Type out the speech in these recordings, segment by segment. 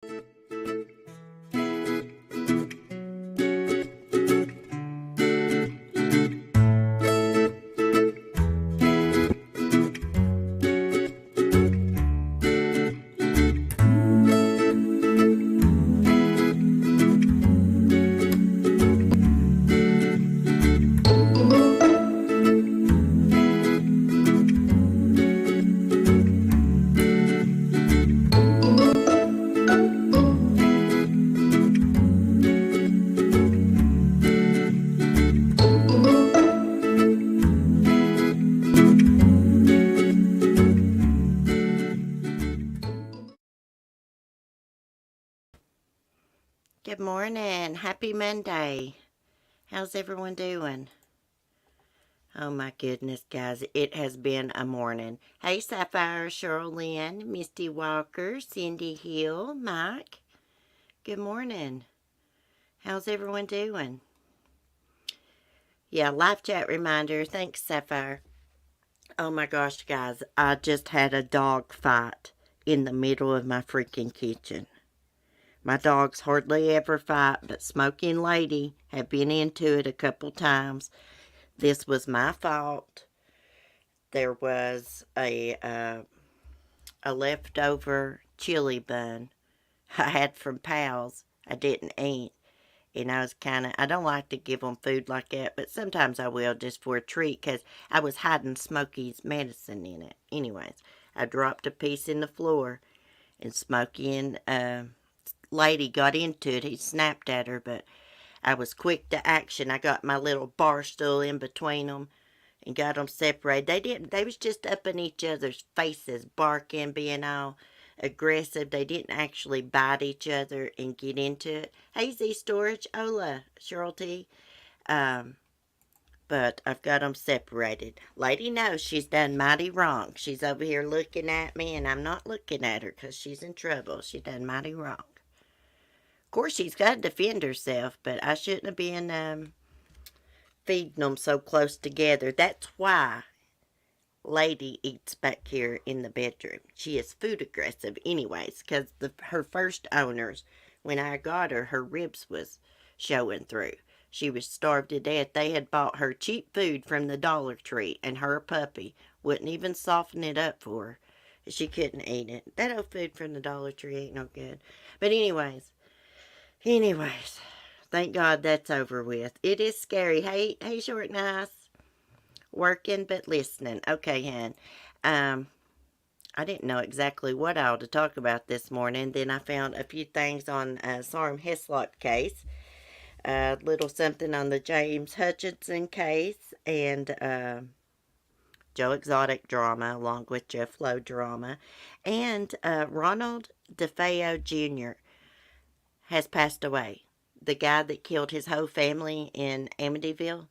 Good morning. Happy Monday. How's everyone doing? Oh my goodness, guys. It has been a morning. Hey, Sapphire, Cheryl Lynn, Misty Walker, Cindy Hill, Mike. Good morning. How's everyone doing? Yeah, live chat reminder. Thanks, Sapphire. Oh my gosh, guys. I just had a dog fight in the middle of my freaking kitchen. My dogs hardly ever fight, but Smokey and Lady have been into it a couple times. This was my fault. There was a leftover chili bun I had from Pal's I didn't eat. And I was I don't like to give them food like that, but sometimes I will just for a treat because I was hiding Smokey's medicine in it. Anyways, I dropped a piece in the floor and Smokey and Lady got into it. He snapped at her, but I was quick to action. I got my little bar stool in between them and got them separated. They was just up in each other's faces, barking, being all aggressive. They didn't actually bite each other and get into it. Hey, Z Storage, Ola, Cheryl T. But I've got them separated. Lady knows she's done mighty wrong. She's over here looking at me, and I'm not looking at her because she's in trouble. She done mighty wrong. Of course, she's got to defend herself, but I shouldn't have been feeding them so close together. That's why Lady eats back here in the bedroom. She is food aggressive anyways, because her first owners, when I got her ribs was showing through. She was starved to death. They had bought her cheap food from the Dollar Tree, and her puppy wouldn't even soften it up for her. She couldn't eat it. That old food from the Dollar Tree ain't no good. But anyways, thank God that's over with. It is scary. Hey, Short Nice. Working but listening. Okay, hen. I didn't know exactly what I ought to talk about this morning. Then I found a few things on Sarm Heslop case. A little something on the James Hutchison case. And Joe Exotic drama along with Jeff Lowe drama. And Ronald Defeo Jr. has passed away. The guy that killed his whole family in Amityville.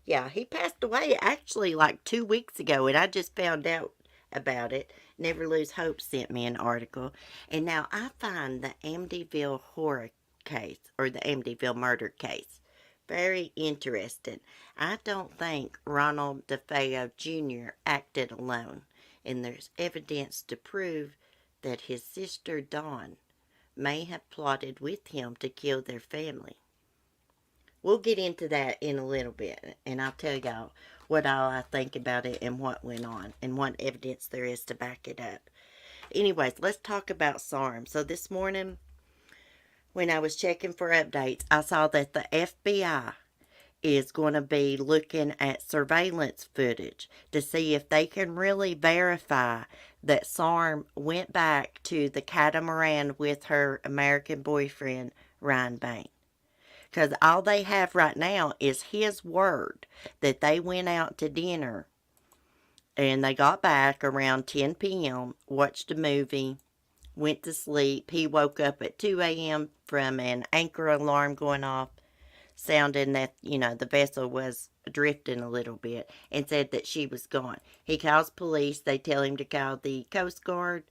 Yeah, he passed away actually like 2 weeks ago, and I just found out about it. Never Lose Hope sent me an article. And now I find the Amityville horror case, or the Amityville murder case, very interesting. I don't think Ronald Defeo Jr. acted alone, and there's evidence to prove that his sister Dawn may have plotted with him to kill their family. We'll get into that in a little bit, and I'll tell y'all what all I think about it and what went on and what evidence there is to back it up. Anyways, let's talk about Sarm. So this morning, when I was checking for updates, I saw that the FBI is going to be looking at surveillance footage to see if they can really verify that Sarm went back to the catamaran with her American boyfriend, Ryan Bain. Because all they have right now is his word that they went out to dinner and they got back around 10 p.m., watched a movie, went to sleep. He woke up at 2 a.m. from an anchor alarm going off, sounding that, the vessel was drifting a little bit, and said that she was gone. He calls police. They tell him to call the Coast Guard,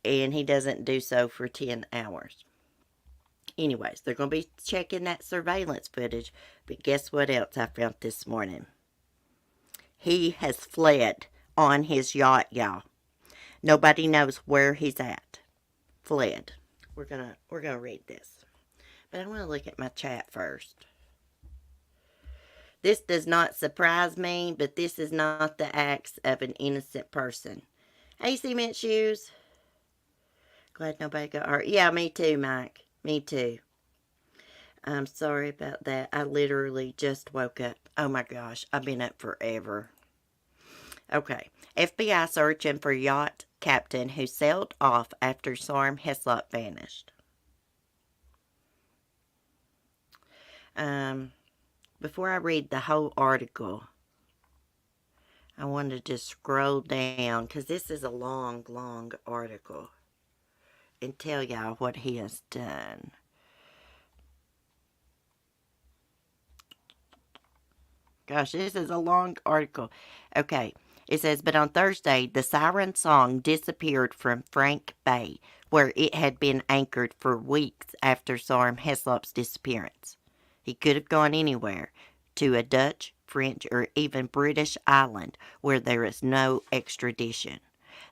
and he doesn't do so for 10 hours. Anyways, they're going to be checking that surveillance footage. But guess what else I found this morning? He has fled on his yacht, y'all. Nobody knows where he's at. fled. We're gonna read this. But I want to look at my chat first. This does not surprise me, but this is not the acts of an innocent person. Hey, Cement Shoes. Glad nobody got hurt. Yeah, me too, Mike. Me too. I'm sorry about that. I literally just woke up. Oh my gosh, I've been up forever. Okay. FBI searching for yacht captain who sailed off after Sarm Heslop vanished. Before I read the whole article, I wanted to scroll down because this is a long, long article and tell y'all what he has done. Gosh, this is a long article. Okay, it says, but on Thursday, the siren song disappeared from Frank Bay, where it had been anchored for weeks after Sarm Heslop's disappearance. He could have gone anywhere, to a Dutch, French, or even British island where there is no extradition.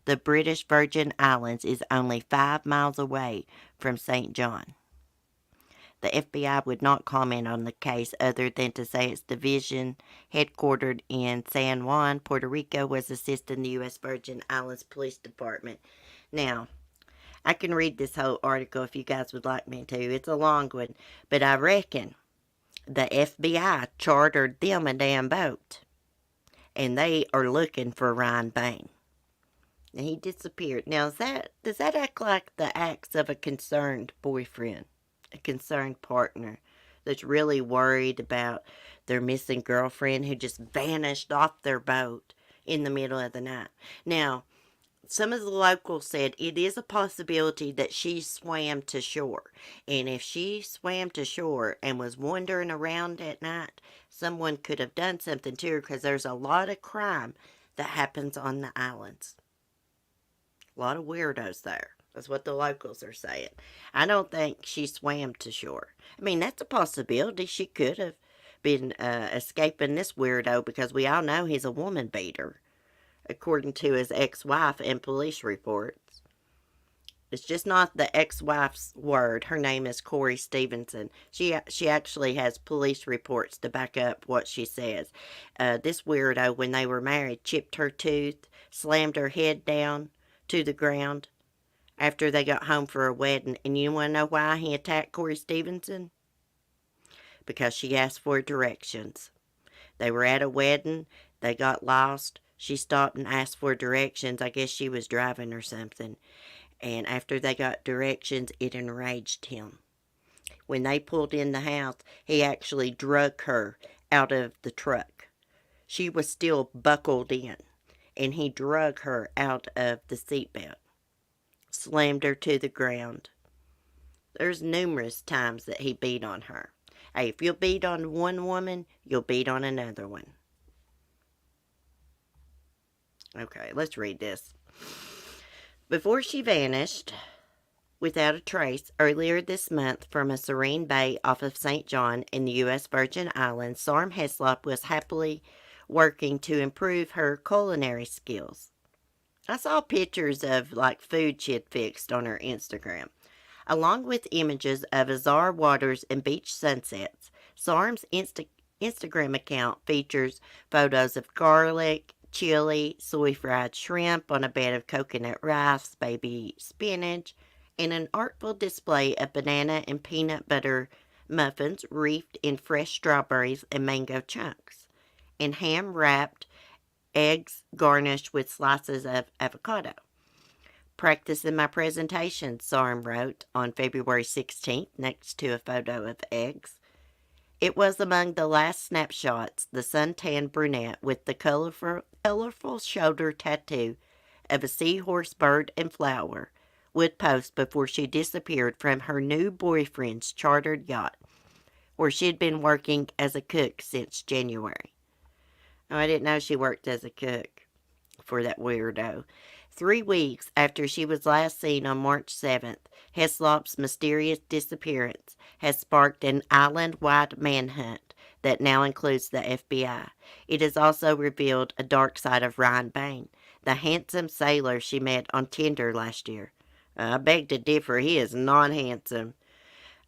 The British Virgin Islands is only 5 miles away from St. John. The FBI would not comment on the case other than to say its division, headquartered in San Juan, Puerto Rico, was assisting the U.S. Virgin Islands Police Department. Now, I can read this whole article if you guys would like me to. It's a long one, but I reckon the FBI chartered them a damn boat, and they are looking for Ryan Bain. And he disappeared. Now, does that act like the acts of a concerned boyfriend? A concerned partner that's really worried about their missing girlfriend who just vanished off their boat in the middle of the night. Now, some of the locals said it is a possibility that she swam to shore. And if she swam to shore and was wandering around at night, someone could have done something to her because there's a lot of crime that happens on the islands. A lot of weirdos there. That's what the locals are saying. I don't think she swam to shore. I mean, that's a possibility. She could have been escaping this weirdo because we all know he's a woman beater, according to his ex-wife and police reports. It's just not the ex-wife's word. Her name is Corey Stevenson. She actually has police reports to back up what she says. This weirdo, when they were married, chipped her tooth, slammed her head down to the ground after they got home for a wedding. And you want to know why he attacked Corey Stevenson? Because she asked for directions. They were at a wedding. They got lost. She stopped and asked for directions. I guess she was driving or something. And after they got directions, it enraged him. When they pulled in the house, he actually drug her out of the truck. She was still buckled in, and he drug her out of the seatbelt. Slammed her to the ground. There's numerous times that he beat on her. Hey, if you'll beat on one woman, you'll beat on another one. Okay, let's read this. Before she vanished without a trace earlier this month from a serene bay off of St. John in the U.S. Virgin Islands, Sarm Heslop was happily working to improve her culinary skills. I saw pictures of food she had fixed on her Instagram. Along with images of azure waters and beach sunsets, Sarm's Instagram account features photos of garlic, chili, soy-fried shrimp on a bed of coconut rice, baby spinach, and an artful display of banana and peanut butter muffins reefed in fresh strawberries and mango chunks, and ham-wrapped eggs garnished with slices of avocado. Practicing my presentation, Sarm wrote on February 16th next to a photo of eggs. It was among the last snapshots the suntanned brunette with the colorful shoulder tattoo of a seahorse, bird, and flower would post before she disappeared from her new boyfriend's chartered yacht, where she had been working as a cook since January. Oh, I didn't know she worked as a cook for that weirdo. 3 weeks after she was last seen on March 7th, Heslop's mysterious disappearance has sparked an island-wide manhunt that now includes the FBI. It has also revealed a dark side of Ryan Bain, the handsome sailor she met on Tinder last year. I beg to differ. He is not handsome.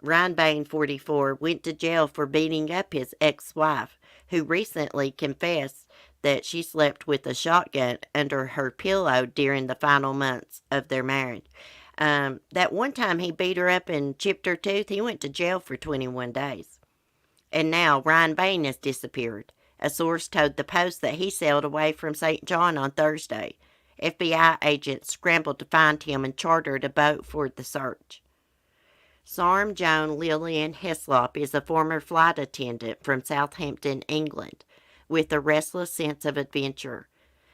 Ryan Bain, 44, went to jail for beating up his ex-wife, who recently confessed that she slept with a shotgun under her pillow during the final months of their marriage. That one time he beat her up and chipped her tooth, he went to jail for 21 days. And now Ryan Bain has disappeared. A source told the Post that he sailed away from St. John on Thursday. FBI agents scrambled to find him and chartered a boat for the search. Sarm Joan Lillian Heslop is a former flight attendant from Southampton, England, with a restless sense of adventure.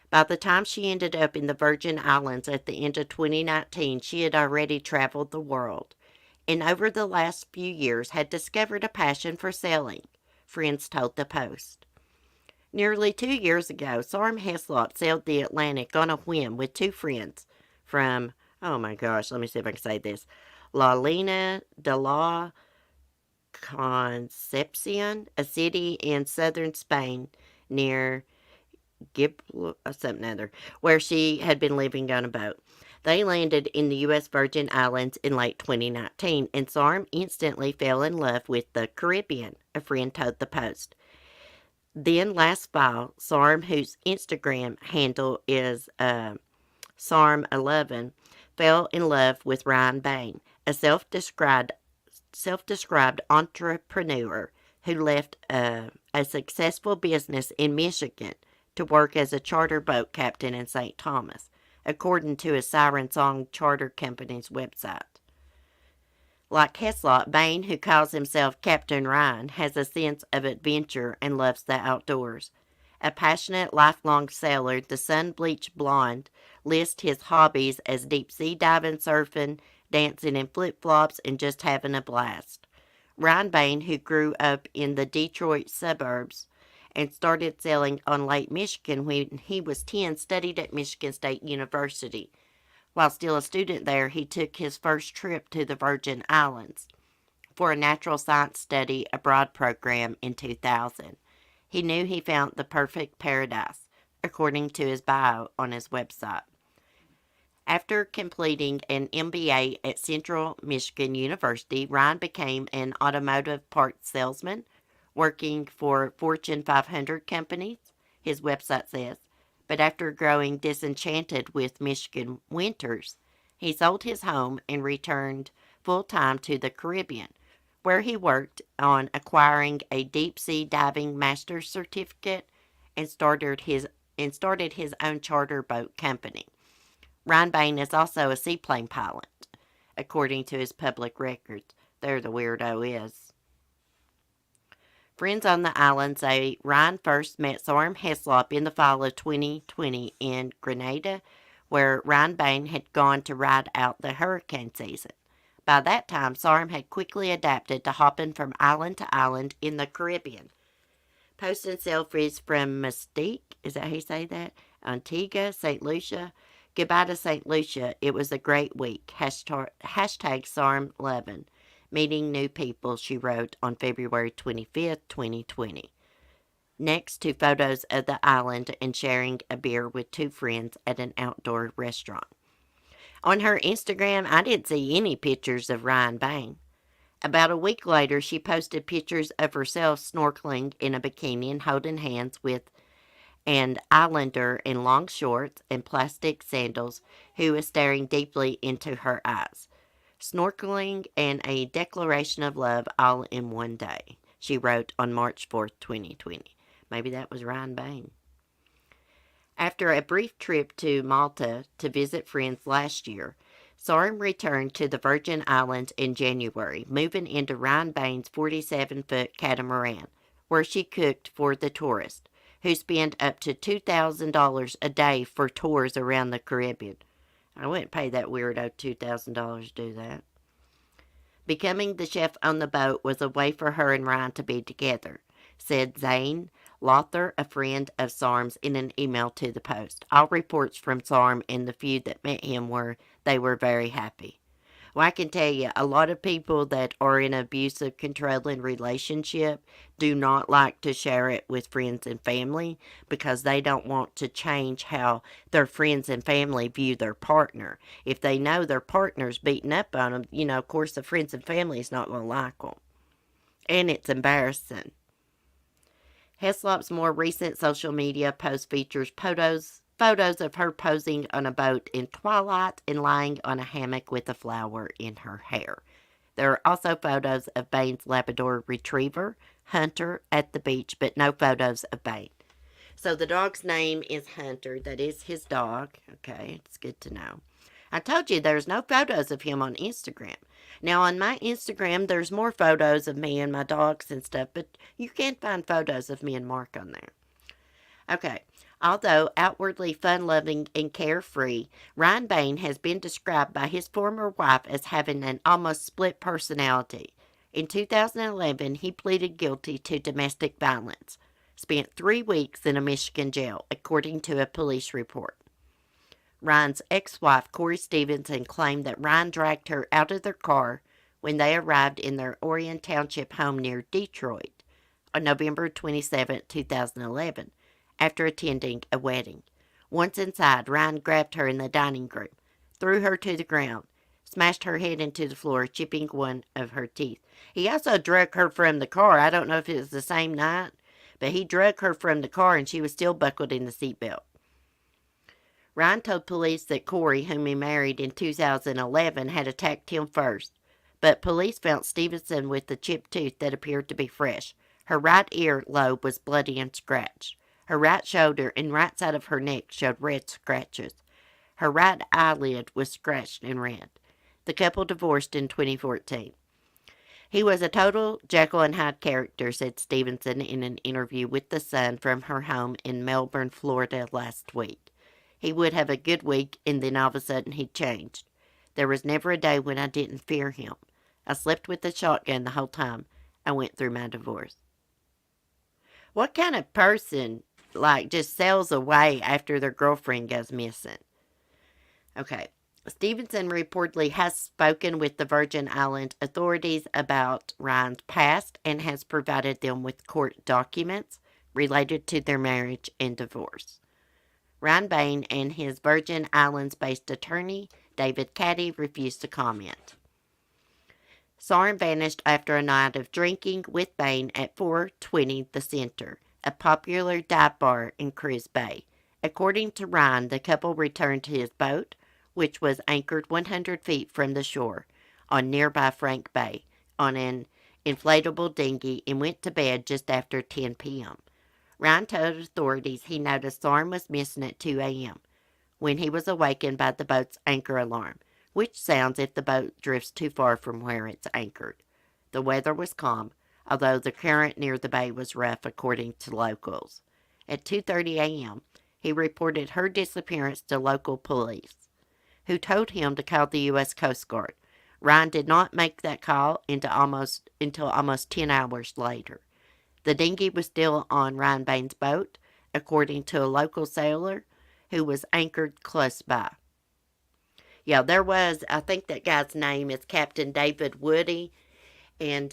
By the time she ended up in the Virgin Islands at the end of 2019, she had already traveled the world, and over the last few years had discovered a passion for sailing, friends told the Post. Nearly 2 years ago, Sarm Heslop sailed the Atlantic on a whim with two friends from, oh my gosh, let me see if I can say this, La Lina de la Concepcion, a city in southern Spain near something other, where she had been living on a boat. They landed in the U.S. Virgin Islands in late 2019, and Sarm instantly fell in love with the Caribbean, a friend told the Post. Then last fall, Sarm, whose Instagram handle is Sarm11, fell in love with Ryan Bain, a self-described entrepreneur who left a successful business in Michigan to work as a charter boat captain in St. Thomas, according to a Siren Song Charter Company's website. Like Heslop, Bain, who calls himself Captain Ryan, has a sense of adventure and loves the outdoors. A passionate, lifelong sailor, the sun-bleached blonde lists his hobbies as deep-sea diving, surfing, dancing in flip-flops, and just having a blast. Ryan Bain, who grew up in the Detroit suburbs and started sailing on Lake Michigan when he was 10, studied at Michigan State University. While still a student there, he took his first trip to the Virgin Islands for a natural science study abroad program in 2000. He knew he found the perfect paradise, according to his bio on his website. After completing an MBA at Central Michigan University, Ryan became an automotive parts salesman, working for Fortune 500 companies, his website says. But after growing disenchanted with Michigan winters, he sold his home and returned full-time to the Caribbean, where he worked on acquiring a deep-sea diving master's certificate and started his own charter boat company. Ryan Bain is also a seaplane pilot, according to his public records. There the weirdo is. Friends on the island say Ryan first met Sarm Heslop in the fall of 2020 in Grenada, where Ryan Bain had gone to ride out the hurricane season. By that time, Sarm had quickly adapted to hopping from island to island in the Caribbean, posting selfies from Mystique, is that how you say that? Antigua, St. Lucia. Goodbye to St. Lucia. It was a great week. Hashtag Sarm11. Meeting new people, she wrote on February 25th, 2020. Next to photos of the island and sharing a beer with two friends at an outdoor restaurant. On her Instagram, I didn't see any pictures of Ryan Bain. About a week later, she posted pictures of herself snorkeling in a bikini and holding hands with an islander in long shorts and plastic sandals who was staring deeply into her eyes. Snorkeling and a declaration of love all in one day, she wrote on March 4th, 2020. Maybe that was Ryan Bain. After a brief trip to Malta to visit friends last year, Sarm returned to the Virgin Islands in January, moving into Ryan Bain's 47-foot catamaran, where she cooked for the tourists, who spend up to $2,000 a day for tours around the Caribbean. I wouldn't pay that weirdo $2,000 to do that. Becoming the chef on the boat was a way for her and Ryan to be together, said Zane Lothar, a friend of Sarm's, in an email to the Post. All reports from Sarm and the few that met him were they were very happy. Well, I can tell you, a lot of people that are in an abusive, controlling relationship do not like to share it with friends and family because they don't want to change how their friends and family view their partner. If they know their partner's beating up on them, of course, the friends and family is not going to like them. And it's embarrassing. Heslop's more recent social media post features photos of her posing on a boat in twilight and lying on a hammock with a flower in her hair. There are also photos of Bain's Labrador Retriever, Hunter, at the beach, but no photos of Bain. So the dog's name is Hunter. That is his dog. Okay, it's good to know. I told you there's no photos of him on Instagram. Now, on my Instagram, there's more photos of me and my dogs and stuff, but you can't find photos of me and Mark on there. Okay, although outwardly fun-loving and carefree, Ryan Bain has been described by his former wife as having an almost split personality. In 2011, he pleaded guilty to domestic violence, spent 3 weeks in a Michigan jail, according to a police report. Ryan's ex-wife, Corey Stevenson, claimed that Ryan dragged her out of their car when they arrived in their Orion Township home near Detroit on November 27, 2011, after attending a wedding. Once inside, Ryan grabbed her in the dining room, threw her to the ground, smashed her head into the floor, chipping one of her teeth. He also dragged her from the car. I don't know if it was the same night, but he dragged her from the car and she was still buckled in the seatbelt. Ryan told police that Corey, whom he married in 2011, had attacked him first, but police found Stevenson with a chipped tooth that appeared to be fresh. Her right ear lobe was bloody and scratched. Her right shoulder and right side of her neck showed red scratches. Her right eyelid was scratched and red. The couple divorced in 2014. He was a total Jekyll and Hyde character, said Stevenson in an interview with The Sun from her home in Melbourne, Florida last week. He would have a good week, and then all of a sudden he'd changed. There was never a day when I didn't fear him. I slept with a shotgun the whole time I went through my divorce. What kind of person, just sails away after their girlfriend goes missing? Okay. Stevenson reportedly has spoken with the Virgin Islands authorities about Ryan's past and has provided them with court documents related to their marriage and divorce. Ryan Bain and his Virgin Islands-based attorney, David Caddy, refused to comment. Sarm vanished after a night of drinking with Bain at 420 The Center, a popular dive bar in Cruz Bay. According to Ryan, the couple returned to his boat, which was anchored 100 feet from the shore on nearby Frank Bay, on an inflatable dinghy, and went to bed just after 10 p.m. Ryan told authorities he noticed Sarm was missing at 2 a.m. when he was awakened by the boat's anchor alarm, which sounds if the boat drifts too far from where it's anchored. The weather was calm, although the current near the bay was rough, according to locals. At 2:30 a.m., he reported her disappearance to local police, who told him to call the U.S. Coast Guard. Ryan did not make that call until almost 10 hours later. The dinghy was still on Ryan Bain's boat, according to a local sailor who was anchored close by. Yeah, I think that guy's name is Captain David Woody, and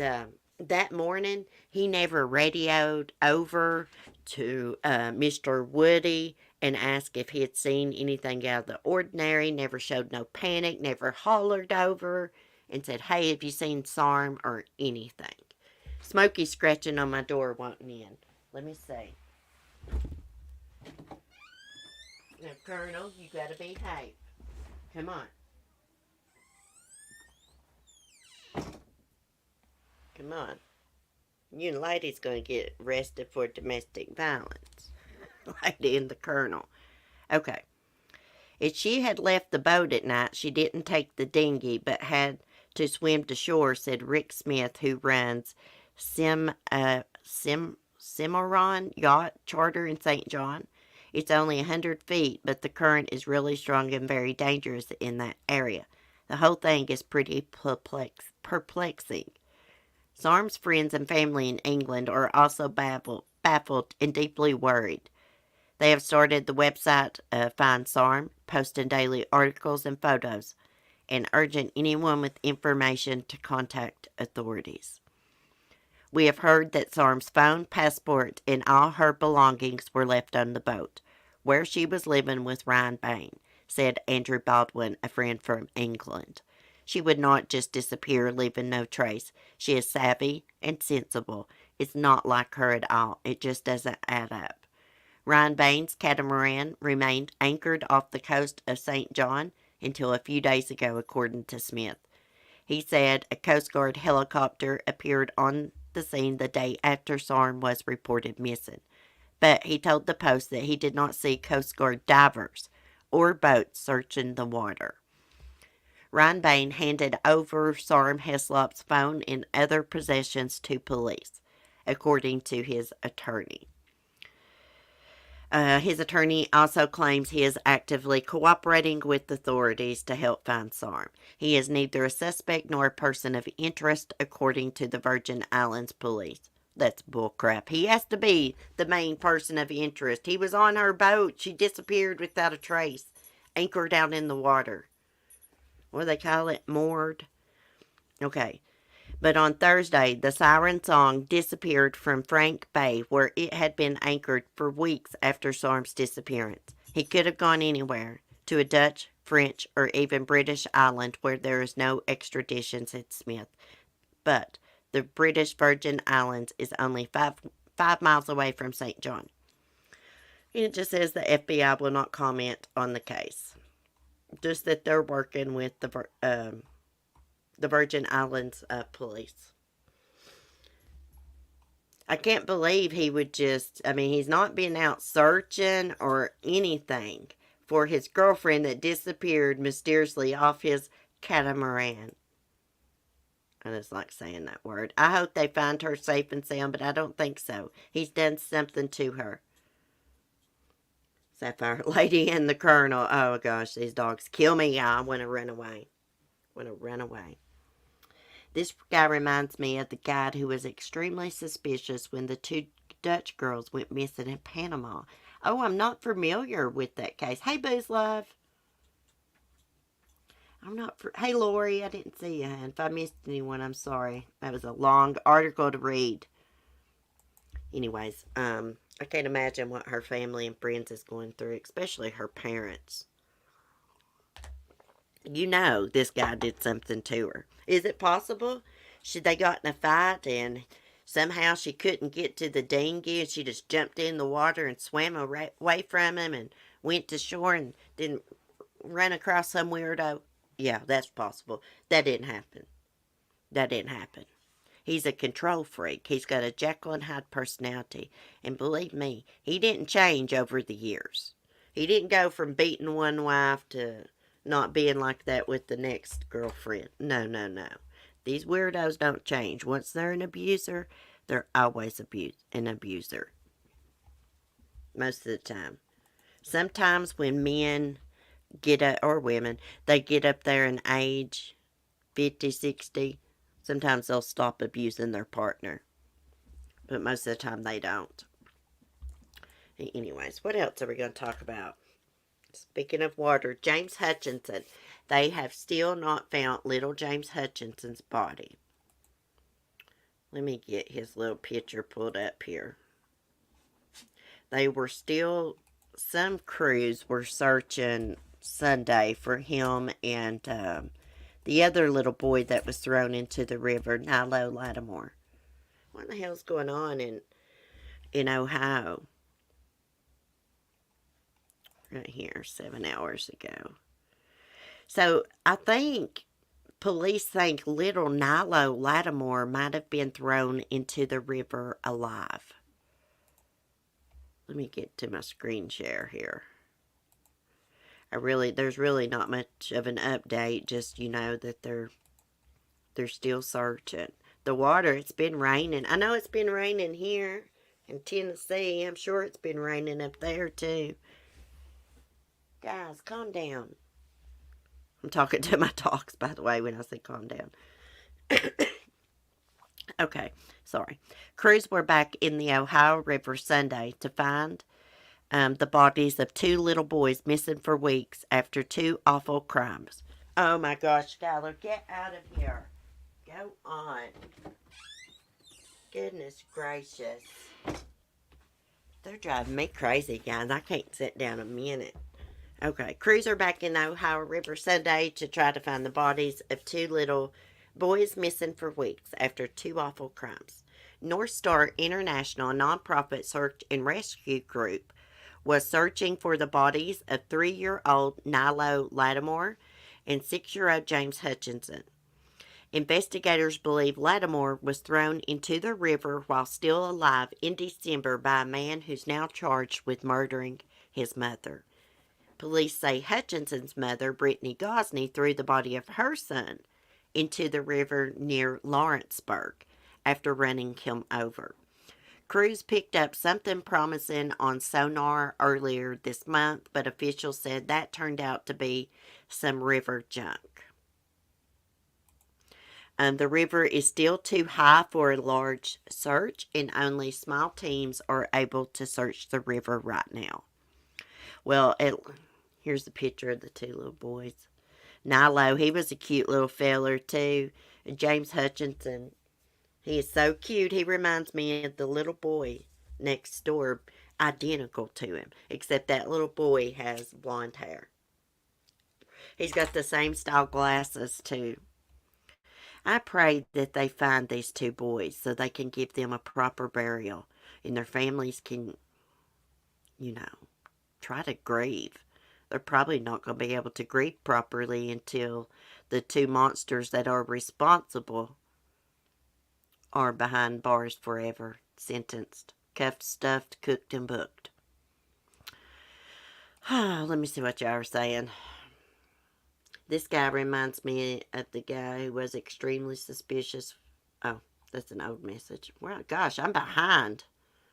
that morning he never radioed over to Mr. Woody and asked if he had seen anything out of the ordinary, never showed no panic, never hollered over and said, "Hey, have you seen Sarm?" or anything. Smokey's scratching on my door wanting in. Let me see. Now, Colonel, you gotta behave. Come on. Come on. You and Lady's gonna get arrested for domestic violence. Lady and the Colonel. Okay. If she had left the boat at night, she didn't take the dinghy, but had to swim to shore, said Rick Smith, who runs Cimarron Yacht Charter in St. John. It's only 100 feet, but the current is really strong and very dangerous in that area. The whole thing is pretty perplexing. Sarm's friends and family in England are also baffled and deeply worried. They have started the website Find Sarm, posting daily articles and photos, and urging anyone with information to contact authorities. We have heard that Sarm's phone, passport, and all her belongings were left on the boat, where she was living with Ryan Bain, said Andrew Baldwin, a friend from England. She would not just disappear, leaving no trace. She is savvy and sensible. It's not like her at all. It just doesn't add up. Ryan Bain's catamaran remained anchored off the coast of St. John until a few days ago, according to Smith. He said a Coast Guard helicopter appeared on the scene the day after Sarm was reported missing, but he told the Post that he did not see Coast Guard divers or boats searching the water. Ryan Bain handed over Sarm Heslop's phone and other possessions to police, according to his attorney. His attorney also claims he is actively cooperating with authorities to help find Sarm. He is neither a suspect nor a person of interest, according to the Virgin Islands police. That's bullcrap. He has to be the main person of interest. He was on her boat. She disappeared without a trace, anchored out in the water. What do they call it? Moored? Okay. But on Thursday, the siren song disappeared from Frank Bay, where it had been anchored for weeks after Sarm's disappearance. He could have gone anywhere, to a Dutch, French, or even British island where there is no extradition, said Smith. But the British Virgin Islands is only five miles away from St. John. It just says the FBI will not comment on the case. Just that they're working with the Virgin Islands police. I can't believe he would just, he's not been out searching or anything for his girlfriend that disappeared mysteriously off his catamaran. I just like saying that word. I hope they find her safe and sound, but I don't think so. He's done something to her. Sapphire Lady and the Colonel. Oh gosh, these dogs kill me. I want to run away. This guy reminds me of the guy who was extremely suspicious when the two Dutch girls went missing in Panama. Oh, I'm not familiar with that case. Hey, Booze Love. Hey, Lori, I didn't see you, hon. If I missed anyone, I'm sorry. That was a long article to read. Anyways, I can't imagine what her family and friends is going through, especially her parents. You know this guy did something to her. Is it possible? They got in a fight and somehow she couldn't get to the dinghy and she just jumped in the water and swam away from him and went to shore and didn't run across some weirdo? Yeah, that's possible. That didn't happen. He's a control freak. He's got a Jekyll and Hyde personality. And believe me, he didn't change over the years. He didn't go from beating one wife to not being like that with the next girlfriend. No. These weirdos don't change. Once they're an abuser, they're always an abuser. Most of the time. Sometimes when men get up, or women, they get up there in age, 50, 60, sometimes they'll stop abusing their partner. But most of the time they don't. Anyways, what else are we going to talk about? Speaking of water, James Hutchison. They have still not found little James Hutchison's body. Let me get his little picture pulled up here. Some crews were searching Sunday for him and the other little boy that was thrown into the river, Lowe Lattimore. What the hell's going on in Ohio? Right here, 7 hours ago. So, I think police think little Lowe Lattimore might have been thrown into the river alive. Let me get to my screen share here. There's really not much of an update, just, that they're still searching. The water, it's been raining. I know it's been raining here in Tennessee. I'm sure it's been raining up there, too. Guys, calm down. I'm talking to my dogs, by the way, when I say calm down. Okay, sorry. Crews were back in the Ohio River Sunday to find the bodies of two little boys missing for weeks after two awful crimes. Oh my gosh, Skylar, get out of here. Go on. Goodness gracious. They're driving me crazy, guys. I can't sit down a minute. Okay, crews are back in the Ohio River Sunday to try to find the bodies of two little boys missing for weeks after two awful crimes. North Star International, a nonprofit search and rescue group, was searching for the bodies of 3-year-old Nilo Lattimore and 6-year-old James Hutchison. Investigators believe Lattimore was thrown into the river while still alive in December by a man who's now charged with murdering his mother. Police say Hutchinson's mother, Brittany Gosney, threw the body of her son into the river near Lawrenceburg after running him over. Crews picked up something promising on sonar earlier this month, but officials said that turned out to be some river junk. The river is still too high for a large search, and only small teams are able to search the river right now. Well, here's a picture of the two little boys. Nilo, he was a cute little feller too. James Hutchison, he is so cute. He reminds me of the little boy next door, identical to him, except that little boy has blonde hair. He's got the same style glasses too. I pray that they find these two boys so they can give them a proper burial and their families can, try to grieve. They're probably not going to be able to grieve properly until the two monsters that are responsible are behind bars forever, sentenced, cuffed, stuffed, cooked, and booked. Let me see what y'all are saying. This guy reminds me of the guy who was extremely suspicious. Oh, that's an old message. Well, gosh, I'm behind.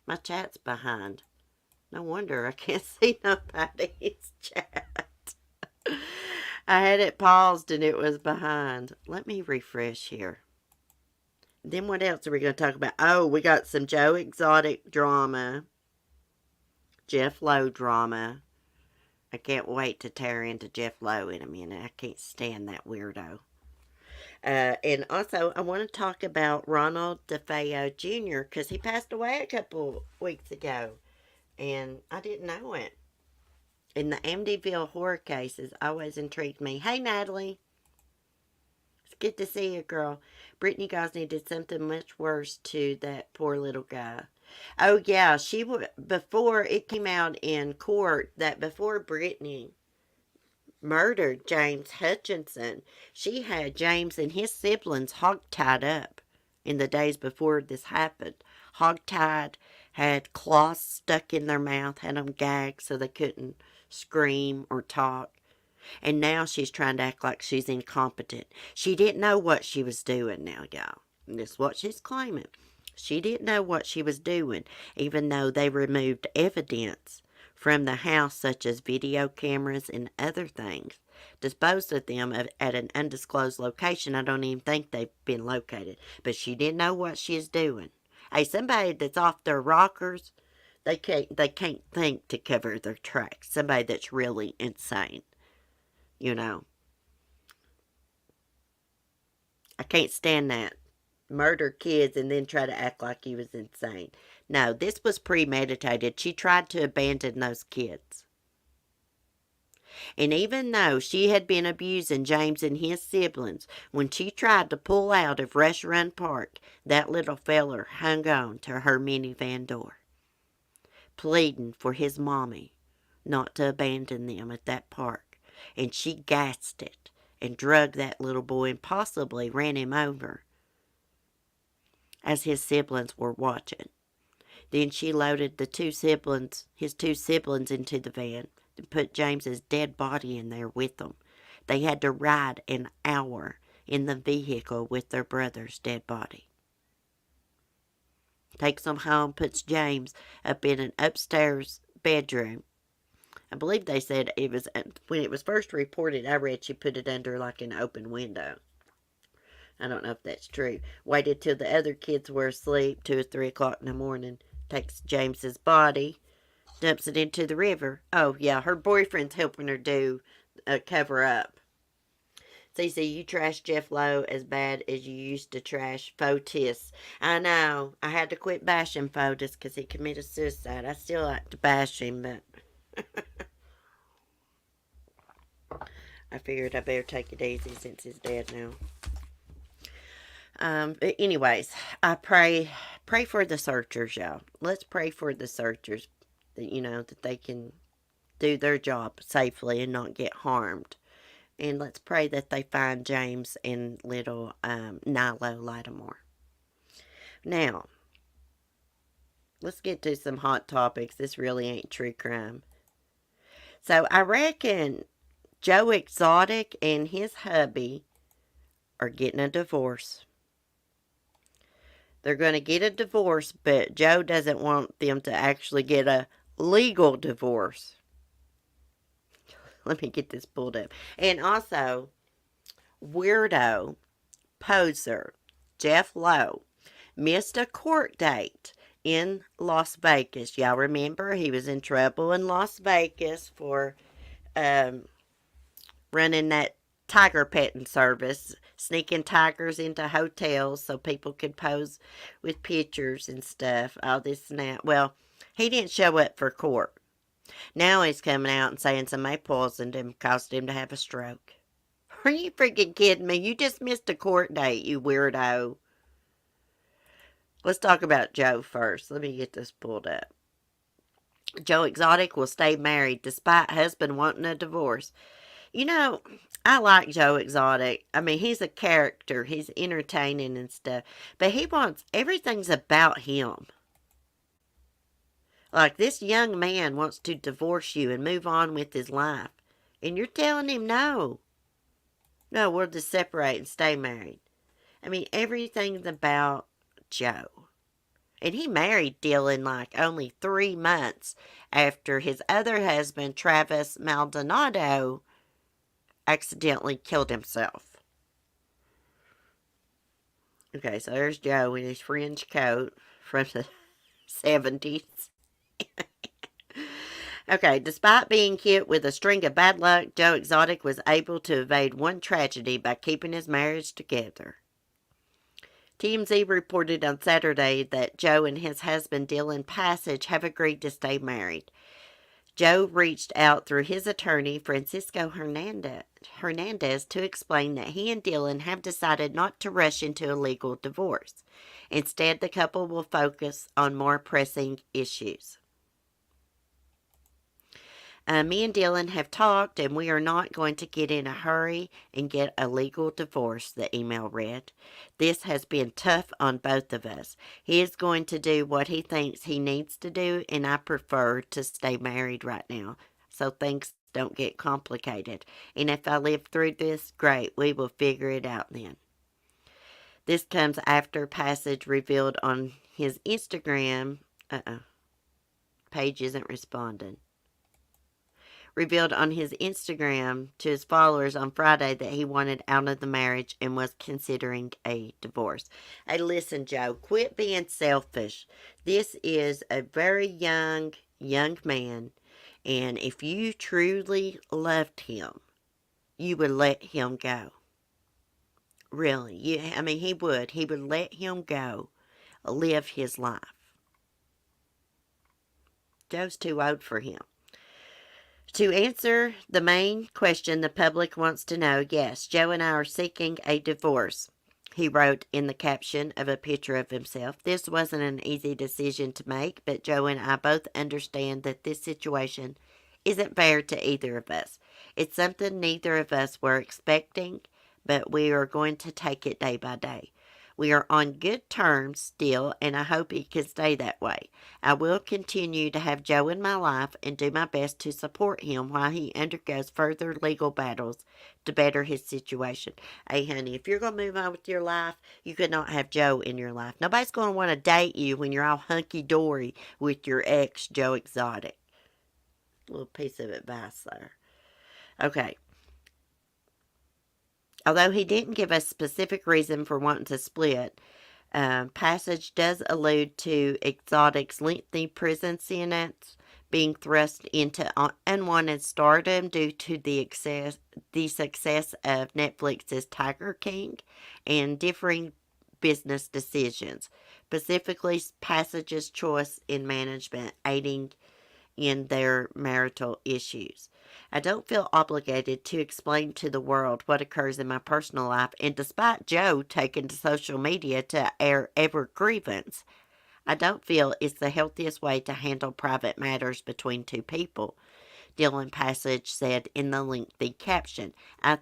My chat's behind. No wonder I can't see nobody's chat. I had it paused and it was behind. Let me refresh here. Then what else are we going to talk about? Oh, we got some Joe Exotic drama. Jeff Lowe drama. I can't wait to tear into Jeff Lowe in a minute. I can't stand that weirdo. And also, I want to talk about Ronald Defeo Jr. because he passed away a couple weeks ago. And I didn't know it. And the Amityville horror cases always intrigued me. Hey, Natalie. It's good to see you, girl. Brittany Gosney did something much worse to that poor little guy. Oh, yeah. Before it came out in court that before Brittany murdered James Hutchison, she had James and his siblings hog-tied up in the days before this happened. Hog-tied, had cloths stuck in their mouth, had them gagged so they couldn't scream or talk. And now she's trying to act like she's incompetent. She didn't know what she was doing now, y'all. And that's what she's claiming. She didn't know what she was doing, even though they removed evidence from the house, such as video cameras and other things, disposed of them at an undisclosed location. I don't even think they've been located. But she didn't know what she was doing. Hey, somebody that's off their rockers, they can't think to cover their tracks. Somebody that's really insane. I can't stand that. Murder kids and then try to act like he was insane. No, this was premeditated. She tried to abandon those kids. And even though she had been abusing James and his siblings, when she tried to pull out of Rush Run Park, that little feller hung on to her minivan door, pleading for his mommy not to abandon them at that park. And she gassed it and drugged that little boy and possibly ran him over as his siblings were watching. Then she loaded his two siblings into the van and put James's dead body in there with them. They had to ride an hour in the vehicle with their brother's dead body. Takes them home, puts James up in an upstairs bedroom. I believe they said when it was first reported, I read she put it under like an open window. I don't know if that's true. Waited till the other kids were asleep, 2 or 3 o'clock in the morning. Takes James's body, dumps it into the river. Oh, yeah, her boyfriend's helping her do a cover up. Cece, you trash Jeff Lowe as bad as you used to trash Fotis. I know. I had to quit bashing Fotis because he committed suicide. I still like to bash him, but I figured I better take it easy since he's dead now. But anyways, I pray for the searchers, y'all. Let's pray for the searchers that that they can do their job safely and not get harmed. And let's pray that they find James and little Nilo Lattimore. Now, let's get to some hot topics. This really ain't true crime. So I reckon Joe Exotic and his hubby are getting a divorce. They're going to get a divorce, but Joe doesn't want them to actually get a legal divorce. Let me get this pulled up. And also, weirdo, poser, Jeff Lowe missed a court date in Las Vegas. Y'all remember he was in trouble in Las Vegas for running that tiger petting service, sneaking tigers into hotels so people could pose with pictures and stuff, all this and that. Well, he didn't show up for court. Now he's coming out and saying somebody poisoned him, caused him to have a stroke. Are you freaking kidding me? You just missed a court date, you weirdo. Let's talk about Joe first. Let me get this pulled up. Joe Exotic will stay married despite husband wanting a divorce. I like Joe Exotic. I mean, he's a character. He's entertaining and stuff. But everything's about him. Like, this young man wants to divorce you and move on with his life. And you're telling him no. No, we'll just separate and stay married. I mean, everything's about Joe. And he married Dylan like only 3 months after his other husband, Travis Maldonado, accidentally killed himself. Okay, so there's Joe in his fringe coat from the 70s. Okay, despite being hit with a string of bad luck, Joe Exotic was able to evade one tragedy by keeping his marriage together. TMZ reported on Saturday that Joe and his husband Dylan Passage have agreed to stay married. Joe reached out through his attorney, Francisco Hernandez, to explain that he and Dylan have decided not to rush into a legal divorce. Instead, the couple will focus on more pressing issues. Me and Dylan have talked, and we are not going to get in a hurry and get a legal divorce, the email read. This has been tough on both of us. He is going to do what he thinks he needs to do, and I prefer to stay married right now, so things don't get complicated. And if I live through this, great, we will figure it out then. This comes after Passage revealed on his Instagram, page isn't responding. Revealed on his Instagram to his followers on Friday that he wanted out of the marriage and was considering a divorce. Hey, listen, Joe, quit being selfish. This is a very young man, and if you truly loved him, you would let him go. Really, he would. He would let him go, live his life. Joe's too old for him. To answer the main question the public wants to know, yes, Joe and I are seeking a divorce, he wrote in the caption of a picture of himself. This wasn't an easy decision to make, but Joe and I both understand that this situation isn't fair to either of us. It's something neither of us were expecting, but we are going to take it day by day. We are on good terms still, and I hope it can stay that way. I will continue to have Joe in my life and do my best to support him while he undergoes further legal battles to better his situation. Hey, honey, if you're going to move on with your life, you could not have Joe in your life. Nobody's going to want to date you when you're all hunky-dory with your ex, Joe Exotic. A little piece of advice there. Okay. Although he didn't give a specific reason for wanting to split, Passage does allude to Exotic's lengthy prison sentence being thrust into unwanted stardom due to the success of Netflix's Tiger King and differing business decisions, specifically Passage's choice in management, aiding in their marital issues. I don't feel obligated to explain to the world what occurs in my personal life, and despite Joe taking to social media to air every grievance, I don't feel it's the healthiest way to handle private matters between two people, Dylan Passage said in the lengthy caption. I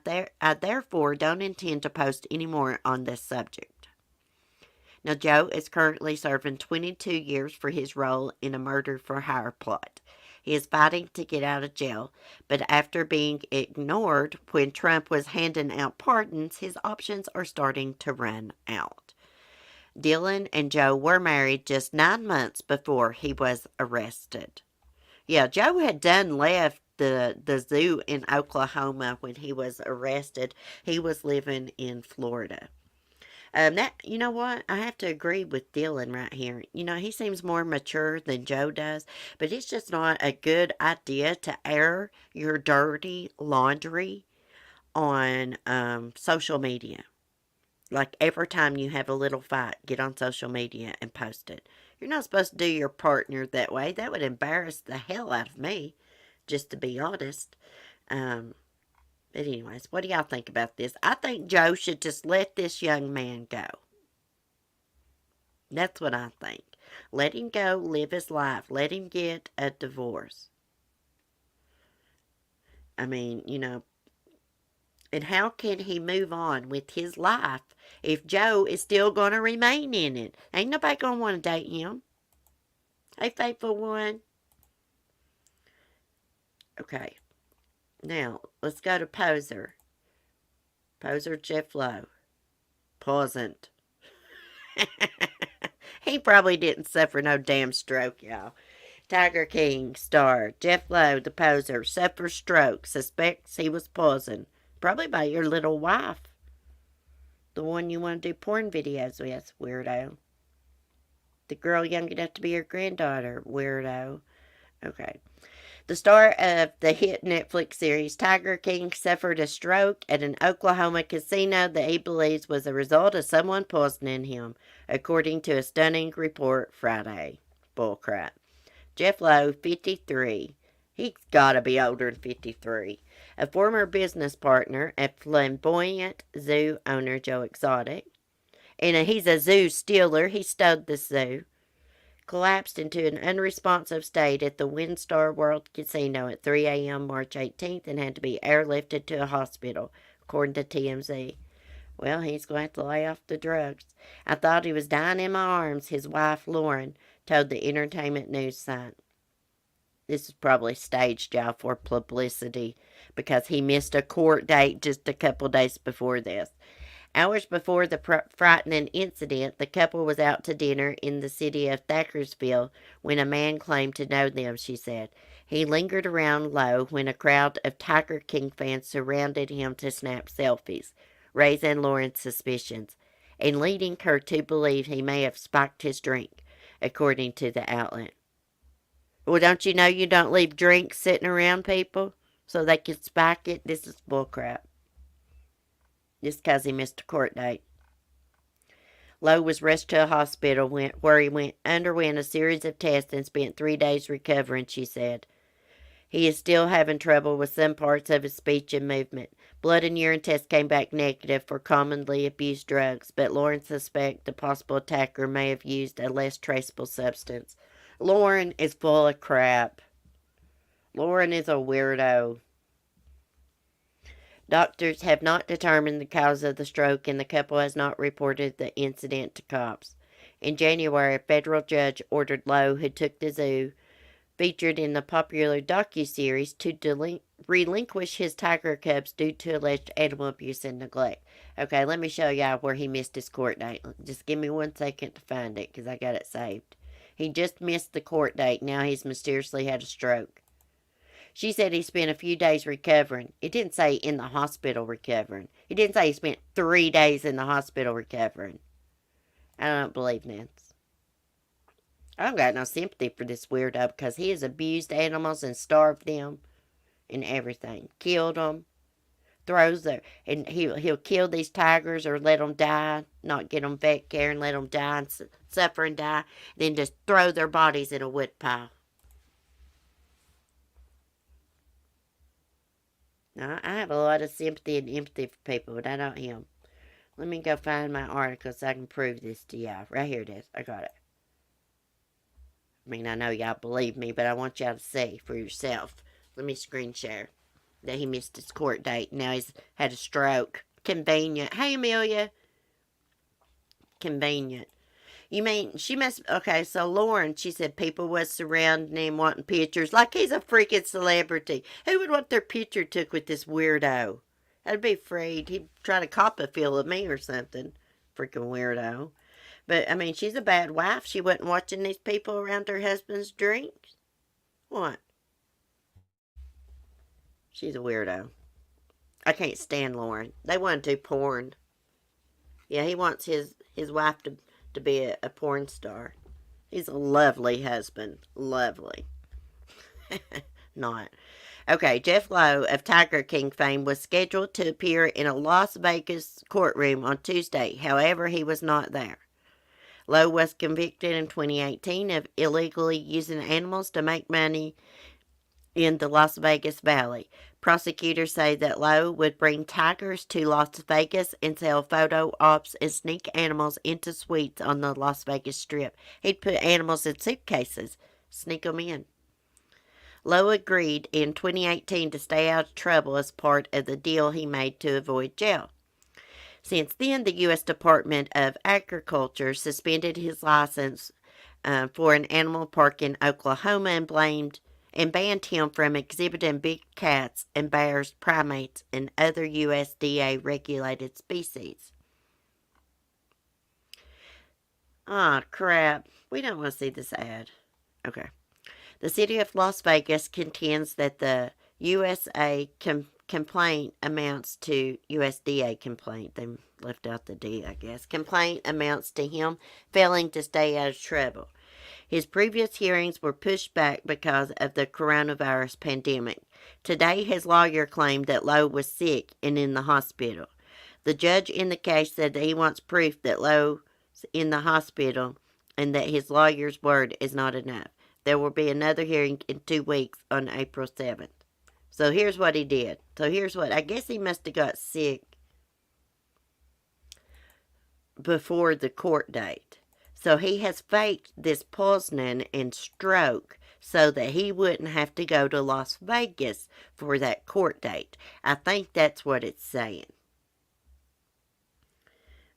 therefore don't intend to post any more on this subject. Now, Joe is currently serving 22 years for his role in a murder for hire plot. He is fighting to get out of jail, but after being ignored when Trump was handing out pardons, his options are starting to run out. Dylan and Joe were married just 9 months before he was arrested. Yeah, Joe had done left the zoo in Oklahoma when he was arrested. He was living in Florida. You know what? I have to agree with Dylan right here. You know, he seems more mature than Joe does, but it's just not a good idea to air your dirty laundry on social media. Like every time you have a little fight, get on social media and post it. You're not supposed to do your partner that way. That would embarrass the hell out of me, just to be honest. But anyways, what do y'all think about this? I think Joe should just let this young man go. That's what I think. Let him go, live his life. Let him get a divorce. I mean, you know, and how can he move on with his life if Joe is still going to remain in it? Ain't nobody going to want to date him. Hey, faithful one. Okay. Now, let's go to Poser. Poser Jeff Lowe. Pausant. He probably didn't suffer no damn stroke, y'all. Tiger King star Jeff Lowe, the poser, suffers stroke. Suspects he was poisoned. Probably by your little wife. The one you want to do porn videos with, weirdo. The girl young enough to be your granddaughter, weirdo. Okay. The star of the hit Netflix series Tiger King suffered a stroke at an Oklahoma casino that he believes was a result of someone poisoning him, according to a stunning report Friday. Bullcrap. Jeff Lowe, 53. He's got to be older than 53. A former business partner at flamboyant zoo owner Joe Exotic. And he's a zoo stealer. He stole the zoo. Collapsed into an unresponsive state at the WinStar World Casino at 3 a.m. March 18th and had to be airlifted to a hospital, according to TMZ. Well, he's going to have to lay off the drugs. I thought he was dying in my arms, his wife, Lauren, told the entertainment news site. This is probably staged, y'all, for publicity because he missed a court date just a couple days before this. Hours before the frightening incident, the couple was out to dinner in the city of Thackerayville when a man claimed to know them, she said. He lingered around Lowe when a crowd of Tiger King fans surrounded him to snap selfies, raising Lauren's suspicions, and leading her to believe he may have spiked his drink, according to the outlet. Well, don't you know you don't leave drinks sitting around people so they can spike it? This is bullcrap. Just because he missed a court date. Lowe was rushed to a hospital where he underwent a series of tests and spent 3 days recovering, she said. He is still having trouble with some parts of his speech and movement. Blood and urine tests came back negative for commonly abused drugs, but Lauren suspects the possible attacker may have used a less traceable substance. Lauren is full of crap. Lauren is a weirdo. Doctors have not determined the cause of the stroke, and the couple has not reported the incident to cops. In January, a federal judge ordered Lowe, who took the zoo, featured in the popular docuseries, to relinquish his tiger cubs due to alleged animal abuse and neglect. Okay, let me show y'all where he missed his court date. Just give me 1 second to find it, because I got it saved. He just missed the court date. Now he's mysteriously had a stroke. She said he spent a few days recovering. It didn't say in the hospital recovering. It didn't say he spent 3 days in the hospital recovering. I don't believe this. I don't got no sympathy for this weirdo because he has abused animals and starved them and everything. Killed them. Throws their, and he'll kill these tigers or let them die, not get them vet care and let them die and suffer and die, then just throw their bodies in a wood pile. Now, I have a lot of sympathy and empathy for people, but I don't him. Let me go find my article so I can prove this to y'all. Right here it is. I got it. I mean, I know y'all believe me, but I want y'all to see for yourself. Let me screen share that he missed his court date. Now he's had a stroke. Convenient. Hey, Amelia. Convenient. You mean, she must, okay, so Lauren, she said people was surrounding him wanting pictures. Like he's a freaking celebrity. Who would want their picture took with this weirdo? I'd be afraid he'd try to cop a feel of me or something. Freaking weirdo. But, I mean, she's a bad wife. She wasn't watching these people around her husband's drinks. What? She's a weirdo. I can't stand Lauren. They want to do porn. Yeah, he wants his wife to be a porn star. He's a lovely husband. Lovely. Not. Okay, Jeff Lowe of Tiger King fame was scheduled to appear in a Las Vegas courtroom on Tuesday. However, he was not there. Lowe was convicted in 2018 of illegally using animals to make money in the Las Vegas Valley. Prosecutors say that Lowe would bring tigers to Las Vegas and sell photo ops and sneak animals into suites on the Las Vegas Strip. He'd put animals in suitcases, sneak them in. Lowe agreed in 2018 to stay out of trouble as part of the deal he made to avoid jail. Since then, the U.S. Department of Agriculture suspended his license for an animal park in Oklahoma and banned him from exhibiting big cats and bears, primates, and other USDA-regulated species. Ah, crap. We don't want to see this ad. Okay. The city of Las Vegas contends that the USA complaint amounts to USDA complaint. They left out the D, I guess. Complaint amounts to him failing to stay out of trouble. His previous hearings were pushed back because of the coronavirus pandemic. Today, his lawyer claimed that Lowe was sick and in the hospital. The judge in the case said that he wants proof that Lowe's in the hospital and that his lawyer's word is not enough. There will be another hearing in 2 weeks on April 7th. So here's what he did. I guess he must have got sick before the court date. So he has faked this poisoning and stroke so that he wouldn't have to go to Las Vegas for that court date. I think that's what it's saying.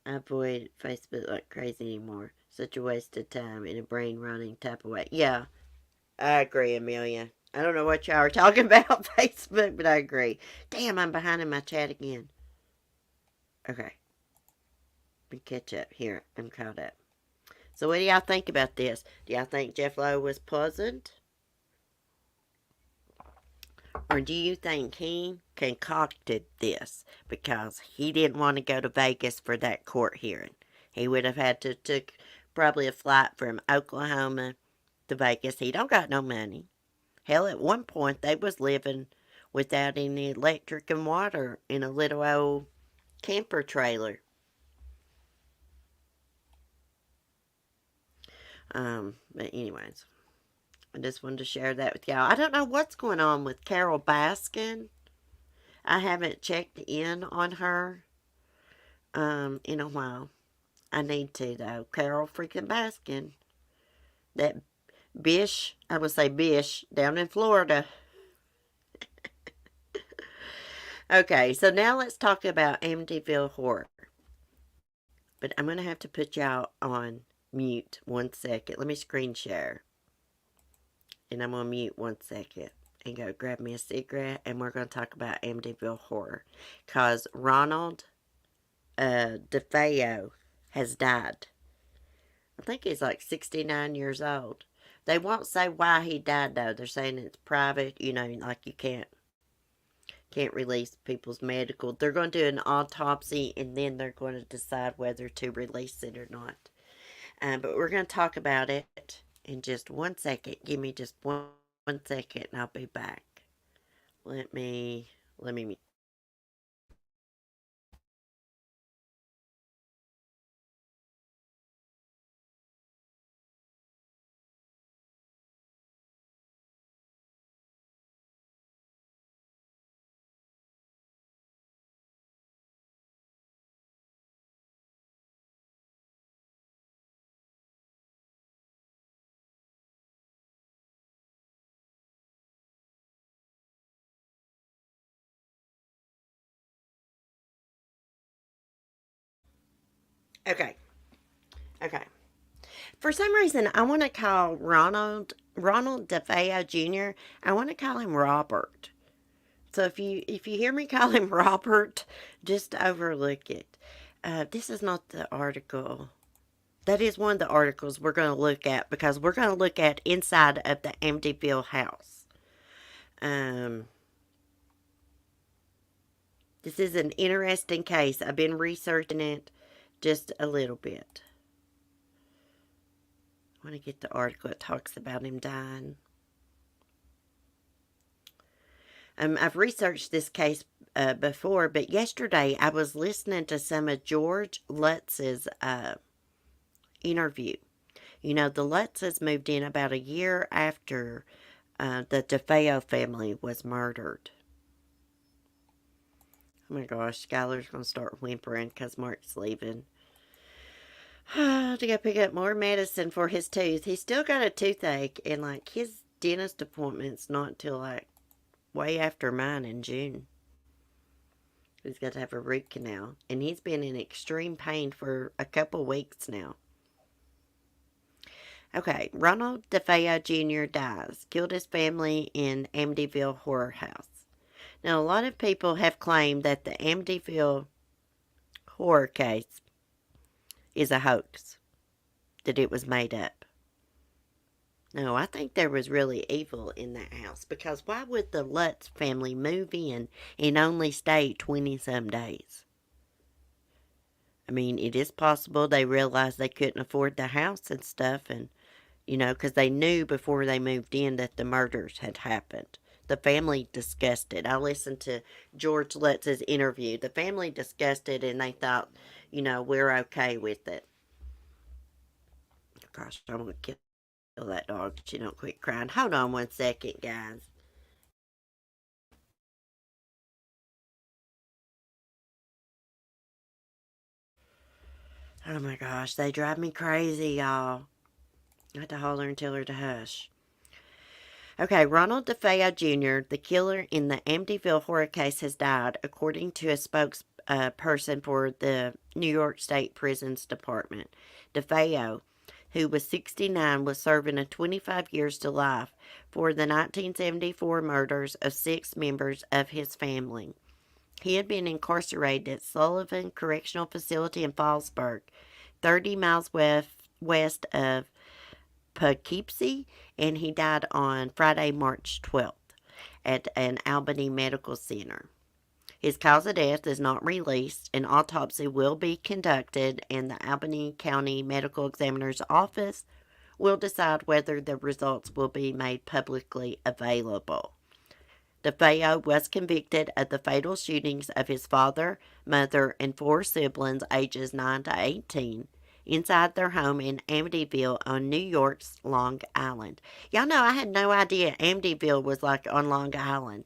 I avoid Facebook like crazy anymore. Such a waste of time in a brain running type of way. Yeah, I agree, Amelia. I don't know what y'all are talking about Facebook, but I agree. Damn, I'm behind in my chat again. Okay. Let me catch up here. I'm caught up. So what do y'all think about this? Do y'all think Jeff Lowe was poisoned? Or do you think he concocted this because he didn't want to go to Vegas for that court hearing? He would have had to took probably a flight from Oklahoma to Vegas. He don't got no money. Hell, at one point they was living without any electric and water in a little old camper trailer. But anyways, I just wanted to share that with y'all. I don't know what's going on with Carol Baskin. I haven't checked in on her in a while. I need to, though. Carol freaking Baskin. That bish, I would say bish, down in Florida. Okay, so now let's talk about Amityville Horror. But I'm going to have to put y'all on mute 1 second. Let me screen share. And I'm going to mute 1 second and go grab me a cigarette. And we're going to talk about Amityville Horror. Because Ronald Defeo has died. I think he's like 69 years old. They won't say why he died, though. They're saying it's private. You know, like you can't release people's medical. They're going to do an autopsy, and then they're going to decide whether to release it or not. But we're going to talk about it in just 1 second. Give me just one second and I'll be back. Let me. Okay. Okay. For some reason, I want to call Ronald Defeo Jr. I want to call him Robert. So if you hear me call him Robert, just overlook it. This is not the article. That is one of the articles we're going to look at because we're going to look at inside of the Amityville house. This is an interesting case. I've been researching it just a little bit. I want to get the article that talks about him dying. I've researched this case before, but yesterday I was listening to some of George Lutz's interview. You know, the Lutzes moved in about a year after the Defeo family was murdered. Oh my gosh, Skylar's going to start whimpering because Mark's leaving. To go pick up more medicine for his tooth. He's still got a toothache, and like his dentist appointment's not till like way after mine in June. He's got to have a root canal, and he's been in extreme pain for a couple weeks now. Okay, Ronald Defeo Jr. dies, killed his family in Amityville horror house. Now, a lot of people have claimed that the Amityville horror case is a hoax, that it was made up. No, I think there was really evil in that house, because why would the Lutz family move in and only stay 20-some days? I mean, it is possible they realized they couldn't afford the house and stuff, and, you know, because they knew before they moved in that the murders had happened. The family discussed it. I listened to George Lutz's interview. The family discussed it, and they thought, you know, we're okay with it. Gosh, I'm going to kill that dog. She don't quit crying. Hold on 1 second, guys. Oh my gosh, they drive me crazy, y'all. I have to holler and tell her to hush. Okay, Ronald Defeo Jr., the killer in the Amityville horror case, has died, according to a spokesperson for the New York State Prisons Department. Defeo, who was 69, was serving a 25 years to life for the 1974 murders of 6 members of his family. He had been incarcerated at Sullivan Correctional Facility in Fallsburg, 30 miles west of Poughkeepsie, and he died on Friday, March 12th at an Albany Medical Center. His cause of death is not released. An autopsy will be conducted, and the Albany County Medical Examiner's Office will decide whether the results will be made publicly available. Defeo was convicted of the fatal shootings of his father, mother, and 4 siblings ages 9 to 18 inside their home in Amityville on New York's Long Island. Y'all know I had no idea Amityville was like on Long Island.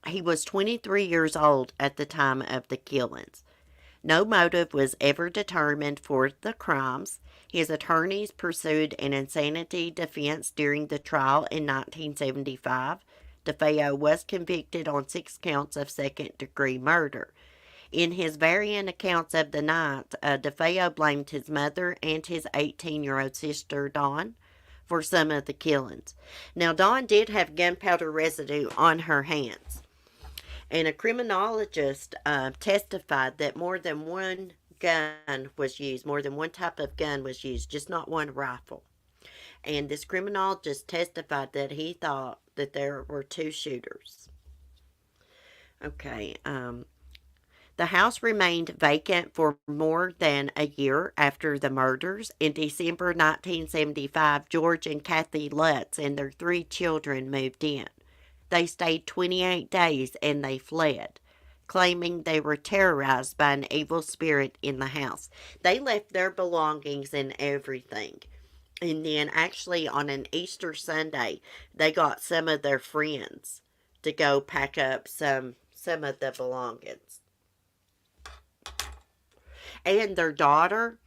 He was 23 years old at the time of the killings. No motive was ever determined for the crimes. His attorneys pursued an insanity defense during the trial in 1975. Defeo was convicted on 6 counts of second-degree murder. In his varying accounts of the night, Defeo blamed his mother and his 18-year-old sister, Dawn, for some of the killings. Now, Dawn did have gunpowder residue on her hands. And a criminologist testified that more than one gun was used, more than one type of gun was used, just not one rifle. And this criminologist testified that he thought that there were 2 shooters. Okay, The house remained vacant for more than a year after the murders. In December 1975, George and Kathy Lutz and their 3 children moved in. They stayed 28 days and they fled, claiming they were terrorized by an evil spirit in the house. They left their belongings and everything. And then, actually, on an Easter Sunday, they got some of their friends to go pack up some of the belongings. And their daughter,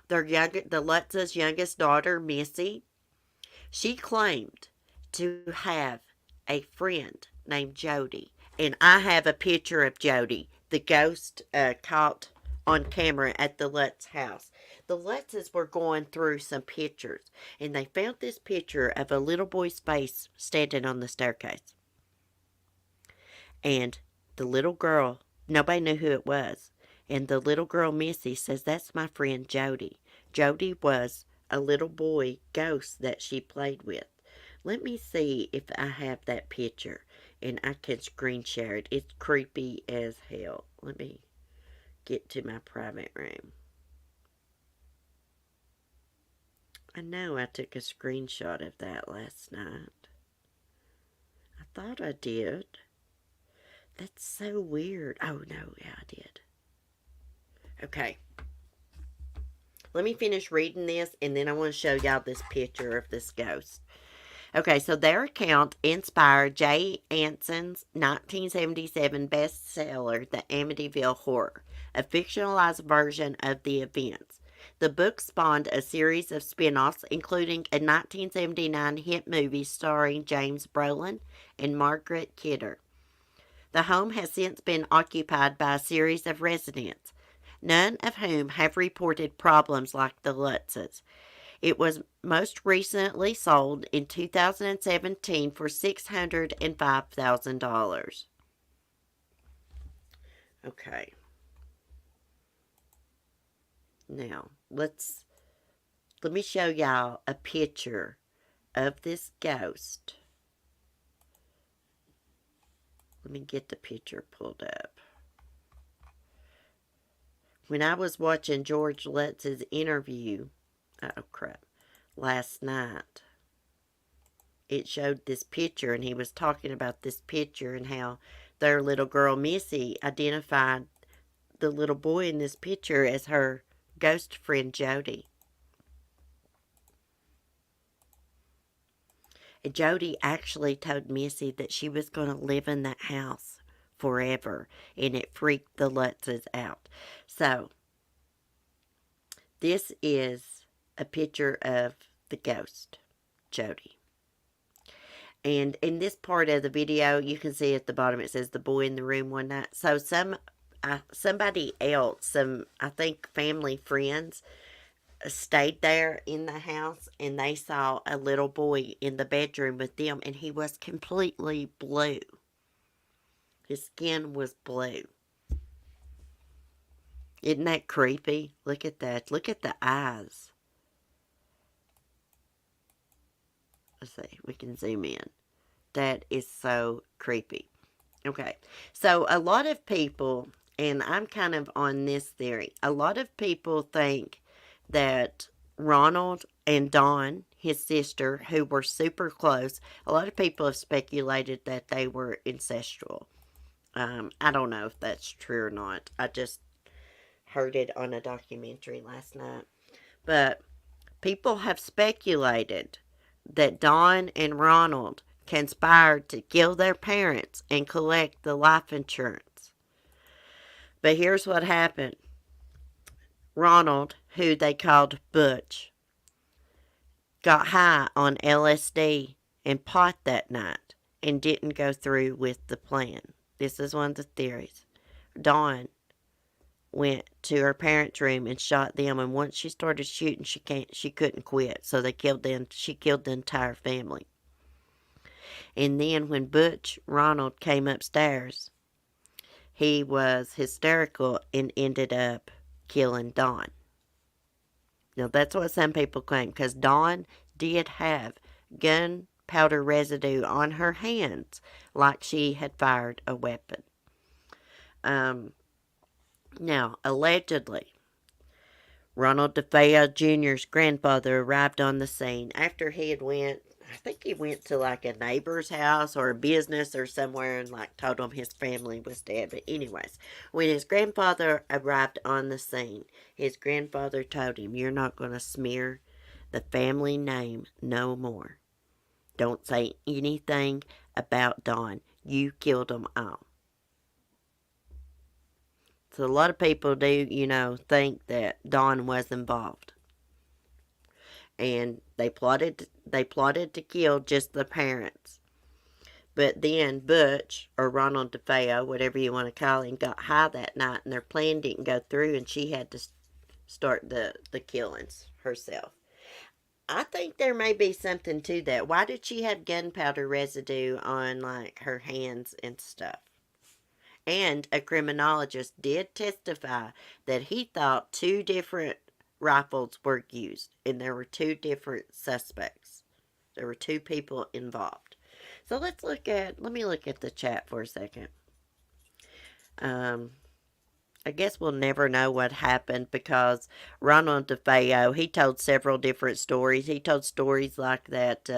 the Lutz's youngest daughter, Missy, she claimed to have a friend named Jody. And I have a picture of Jody, the ghost caught on camera at the Lutz house. The Lutzes were going through some pictures, and they found this picture of a little boy's face standing on the staircase. And the little girl, nobody knew who it was. And the little girl, Missy, says, "That's my friend Jody." Jody was a little boy ghost that she played with. Let me see if I have that picture and I can screen share it. It's creepy as hell. Let me get to my private room. I know I took a screenshot of that last night. I thought I did. That's so weird. Oh, no, yeah, I did. Okay. Let me finish reading this, and then I want to show y'all this picture of this ghost. Okay, so their account inspired Jay Anson's 1977 bestseller, The Amityville Horror, a fictionalized version of the events. The book spawned a series of spin-offs, including a 1979 hit movie starring James Brolin and Margaret Kidder. The home has since been occupied by a series of residents, none of whom have reported problems like the Lutzes. It was most recently sold in 2017 for $605,000. Okay. Now, let me show y'all a picture of this ghost. Let me get the picture pulled up. When I was watching George Lutz's interview, oh crap, last night, it showed this picture, and he was talking about this picture and how their little girl Missy identified the little boy in this picture as her ghost friend Jody. And Jody actually told Missy that she was going to live in that house forever, and it freaked the Lutzes out. So, this is a picture of the ghost, Jody. And in this part of the video, you can see at the bottom it says the boy in the room one night. So somebody else, I think family friends, stayed there in the house, and they saw a little boy in the bedroom with them, and he was completely blue. His skin was blue. Isn't that creepy? Look at that. Look at the eyes. Let's see. We can zoom in. That is so creepy. Okay. So a lot of people, and I'm kind of on this theory, a lot of people think that Ronald and Dawn, his sister, who were super close, a lot of people have speculated that they were incestual. I don't know if that's true or not. I just heard it on a documentary last night. But people have speculated that Dawn and Ronald conspired to kill their parents and collect the life insurance. But here's what happened. Ronald, who they called Butch, got high on LSD and pot that night and didn't go through with the plan. This is one of the theories. Dawn went to her parents' room and shot them, and once she started shooting, she couldn't quit, so they killed them. She killed the entire family. And then when Butch Ronald came upstairs, he was hysterical and ended up killing Dawn. Now that's what some people claim, because Dawn did have gunpowder residue on her hands, like she had fired a weapon. Now, allegedly, Ronald Defeo Jr.'s grandfather arrived on the scene after he had went, I think he went to like a neighbor's house or a business or somewhere and like told him his family was dead. But anyways, when his grandfather arrived on the scene, his grandfather told him, "You're not going to smear the family name no more. Don't say anything about Don. You killed them all." So a lot of people do, think that Don was involved. And they plotted to kill just the parents. But then Butch, or Ronald Defeo, whatever you want to call him, got high that night and their plan didn't go through and she had to start the killings herself. I think there may be something to that. Why did she have gunpowder residue on like her hands and stuff? And a criminologist did testify that he thought two different rifles were used and there were two different suspects. There were two people involved. So let me look at the chat for a second. Um, I guess we'll never know what happened because Ronald DeFeo, he told several different stories. He told stories like that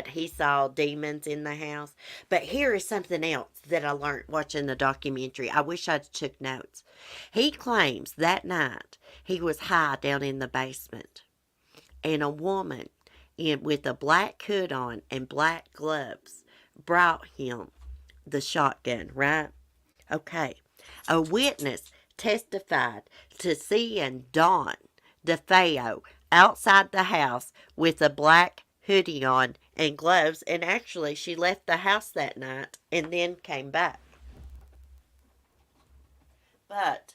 he saw demons in the house. But here is something else that I learned watching the documentary. I wish I'd took notes. He claims that night he was high down in the basement, and a woman with a black hood on and black gloves brought him the shotgun, right? Okay. A witness testified to seeing Don DeFeo outside the house with a black hoodie on and gloves, and actually she left the house that night and then came back. But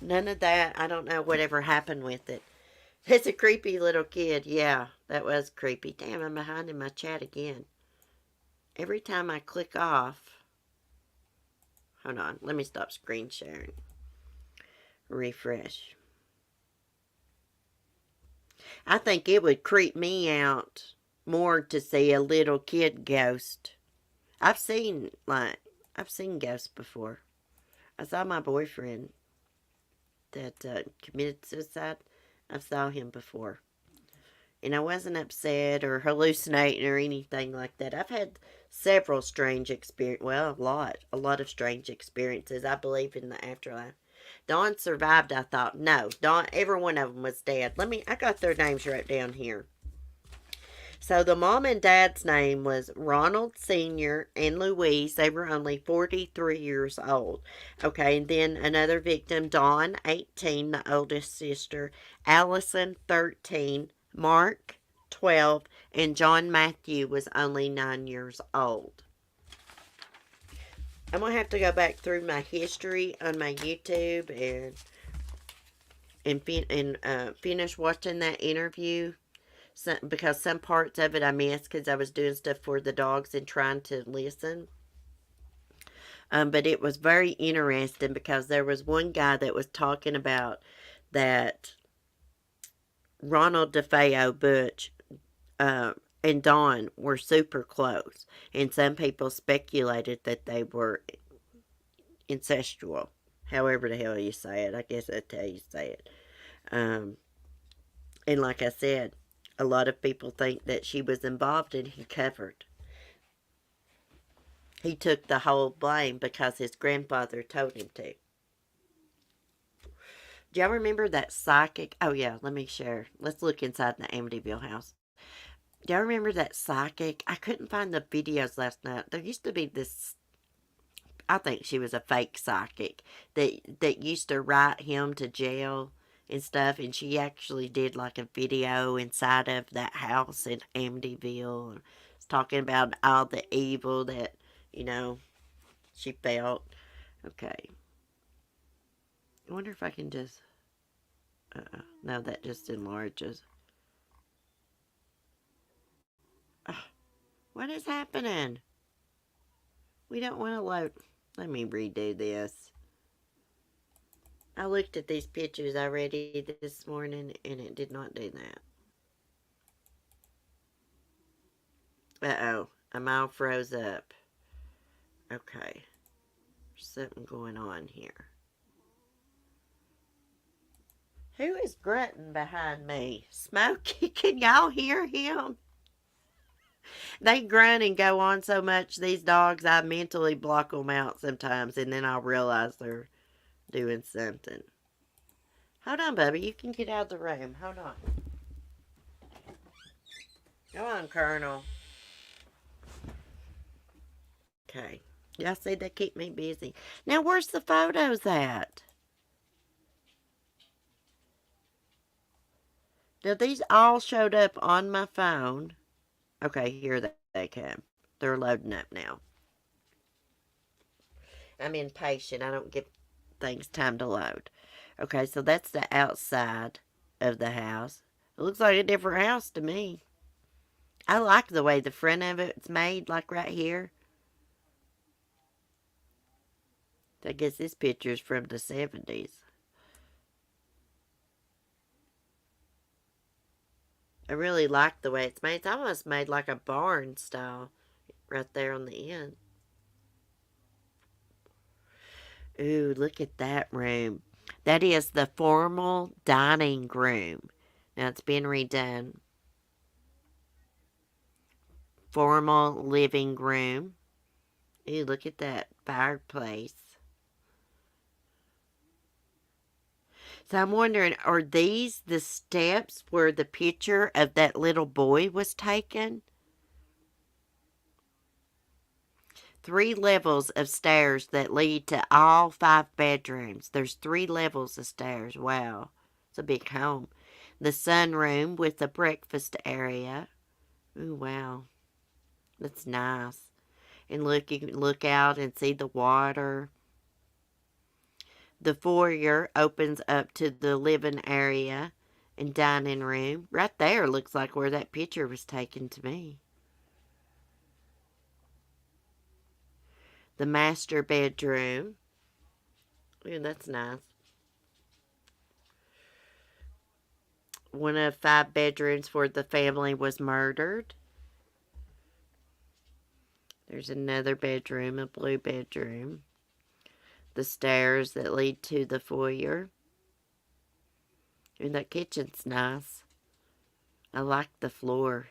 none of that, I don't know whatever happened with it. It's a creepy little kid. Yeah, that was creepy. Damn, I'm behind in my chat again. Every time I click off, hold on, let me stop screen sharing. Refresh. I think it would creep me out more to see a little kid ghost. I've seen, I've seen ghosts before. I saw my boyfriend that committed suicide. I saw him before. And I wasn't upset or hallucinating or anything like that. I've had several strange experiences. Well, a lot of strange experiences. I believe in the afterlife. Dawn survived. I thought, no, Dawn. Every one of them was dead. I got their names right down here. So the mom and dad's name was Ronald Sr. and Louise. They were only 43 years old. Okay, and then another victim, Dawn, 18, the oldest sister, Allison, 13, Mark, 12, and John Matthew was only 9 years old. I'm going to have to go back through my history on my YouTube and finish watching that interview. Because some parts of it I missed because I was doing stuff for the dogs and trying to listen. But it was very interesting because there was one guy that was talking about that Ronald DeFeo, Butch, and Dawn were super close. And some people speculated that they were incestual. However the hell you say it. I guess that's how you say it. And like I said, a lot of people think that she was involved and he covered. He took the whole blame because his grandfather told him to. Do y'all remember that psychic? Oh, yeah, let me share. Let's look inside the Amityville house. Do y'all remember that psychic? I couldn't find the videos last night. There used to be this, I think she was a fake psychic, that used to write him to jail and stuff, and she actually did like a video inside of that house in Amityville and was talking about all the evil that, she felt. Okay. I wonder if I can just, no, that just enlarges. What is happening? We don't want to load. Let me redo this. I looked at these pictures already this morning and it did not do that. Uh-oh. I'm all froze up. Okay. something going on here. Who is grunting behind me? Smokey, can y'all hear him? They grunt and go on so much, these dogs, I mentally block them out sometimes, and then I'll realize they're doing something. Hold on, Bubby. You can get out of the room. Hold on. Go on, Colonel. Okay. Y'all see, they keep me busy. Now, where's the photos at? Now, these all showed up on my phone. Okay, here they come. They're loading up now. I'm impatient. I don't give things time to load. Okay, so that's the outside of the house. It looks like a different house to me. I like the way the front of it's made, like right here. I guess this picture's from the 70s. I really like the way it's made. It's almost made like a barn style right there on the end. Ooh, look at that room. That is the formal dining room. Now it's been redone. Formal living room. Ooh, look at that fireplace. So I'm wondering, are these the steps where the picture of that little boy was taken? 3 levels of stairs that lead to all 5 bedrooms. There's 3 levels of stairs. Wow. It's a big home. The sunroom with the breakfast area. Ooh, wow. That's nice. And look, you can look out and see the water. The foyer opens up to the living area and dining room. Right there looks like where that picture was taken to me. The master bedroom. Ooh, that's nice. One of 5 bedrooms where the family was murdered. There's another bedroom, a blue bedroom. The stairs that lead to the foyer. And that kitchen's nice. I like the floor.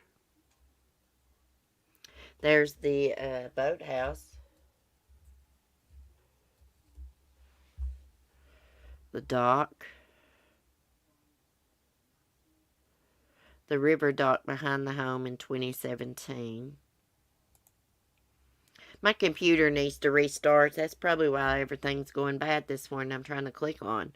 There's the boathouse. The dock. The river dock behind the home in 2017. My computer needs to restart. That's probably why everything's going bad this morning. I'm trying to click on.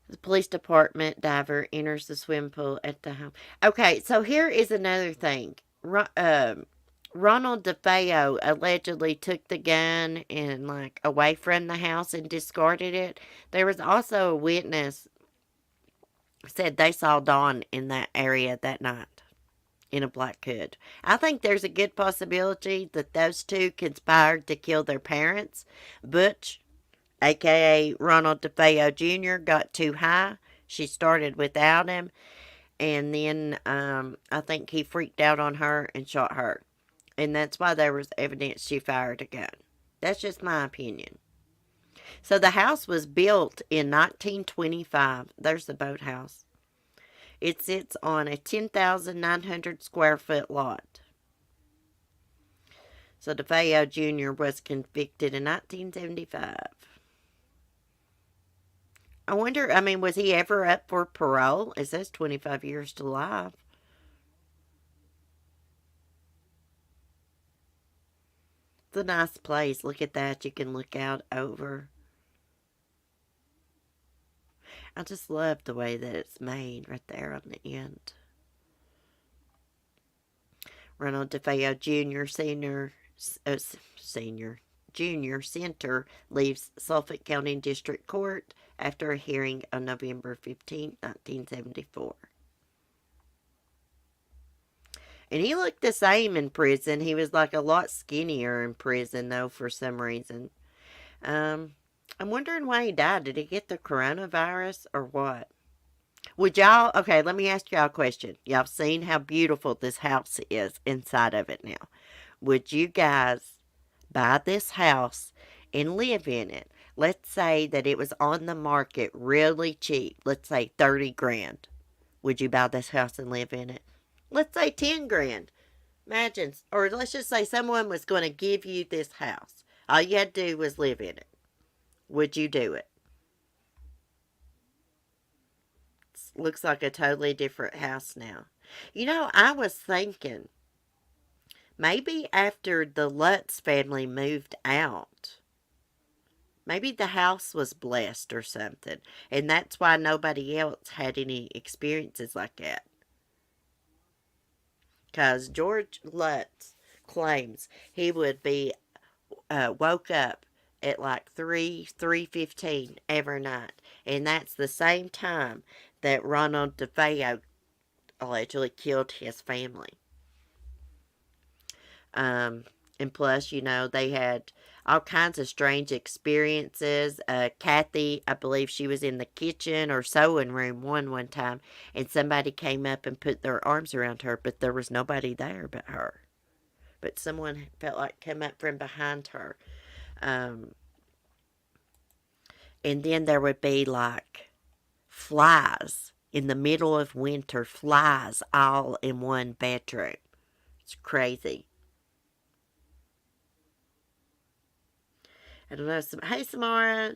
The police department diver enters the swimming pool at the home. Okay, so here is another thing. Ronald Defeo allegedly took the gun and away from the house and discarded it. There was also a witness said they saw Dawn in that area that night in a black hood. I think there's a good possibility that those two conspired to kill their parents. Butch, a.k.a. Ronald Defeo Jr., got too high. She started without him. And then I think he freaked out on her and shot her. And that's why there was evidence she fired a gun. That's just my opinion. So the house was built in 1925. There's the boathouse. It sits on a 10,900 square foot lot. So Defeo Jr. was convicted in 1975. I wonder, was he ever up for parole? It says 25 years to life. It's a nice place. Look at that. You can look out over. I just love the way that it's made right there on the end. Ronald Defeo Jr. Junior Center leaves Suffolk County District Court after a hearing on November 15, 1974. And he looked the same in prison. He was a lot skinnier in prison, though, for some reason. I'm wondering why he died. Did he get the coronavirus or what? Would y'all, okay, let me ask y'all a question. Y'all seen how beautiful this house is inside of it now. Would you guys buy this house and live in it. Let's say that it was on the market really cheap. Let's say 30 grand. Would you buy this house and live in it? Let's say 10 grand. Imagine, or let's just say someone was going to give you this house. All you had to do was live in it. Would you do it? Looks like a totally different house now. You know, I was thinking maybe after the Lutz family moved out, maybe the house was blessed or something, and that's why nobody else had any experiences like that. Because George Lutz claims he would be woke up at like 3:15 every night, and that's the same time that Ronald Defeo allegedly killed his family. And plus, you know, they had all kinds of strange experiences. Kathy, I believe she was in the kitchen or sewing room one time, and somebody came up and put their arms around her, but there was nobody there but her. But someone felt like come up from behind her. And then there would be like flies in the middle of winter, flies all in one bedroom. It's crazy. I don't know. Hey, Samara.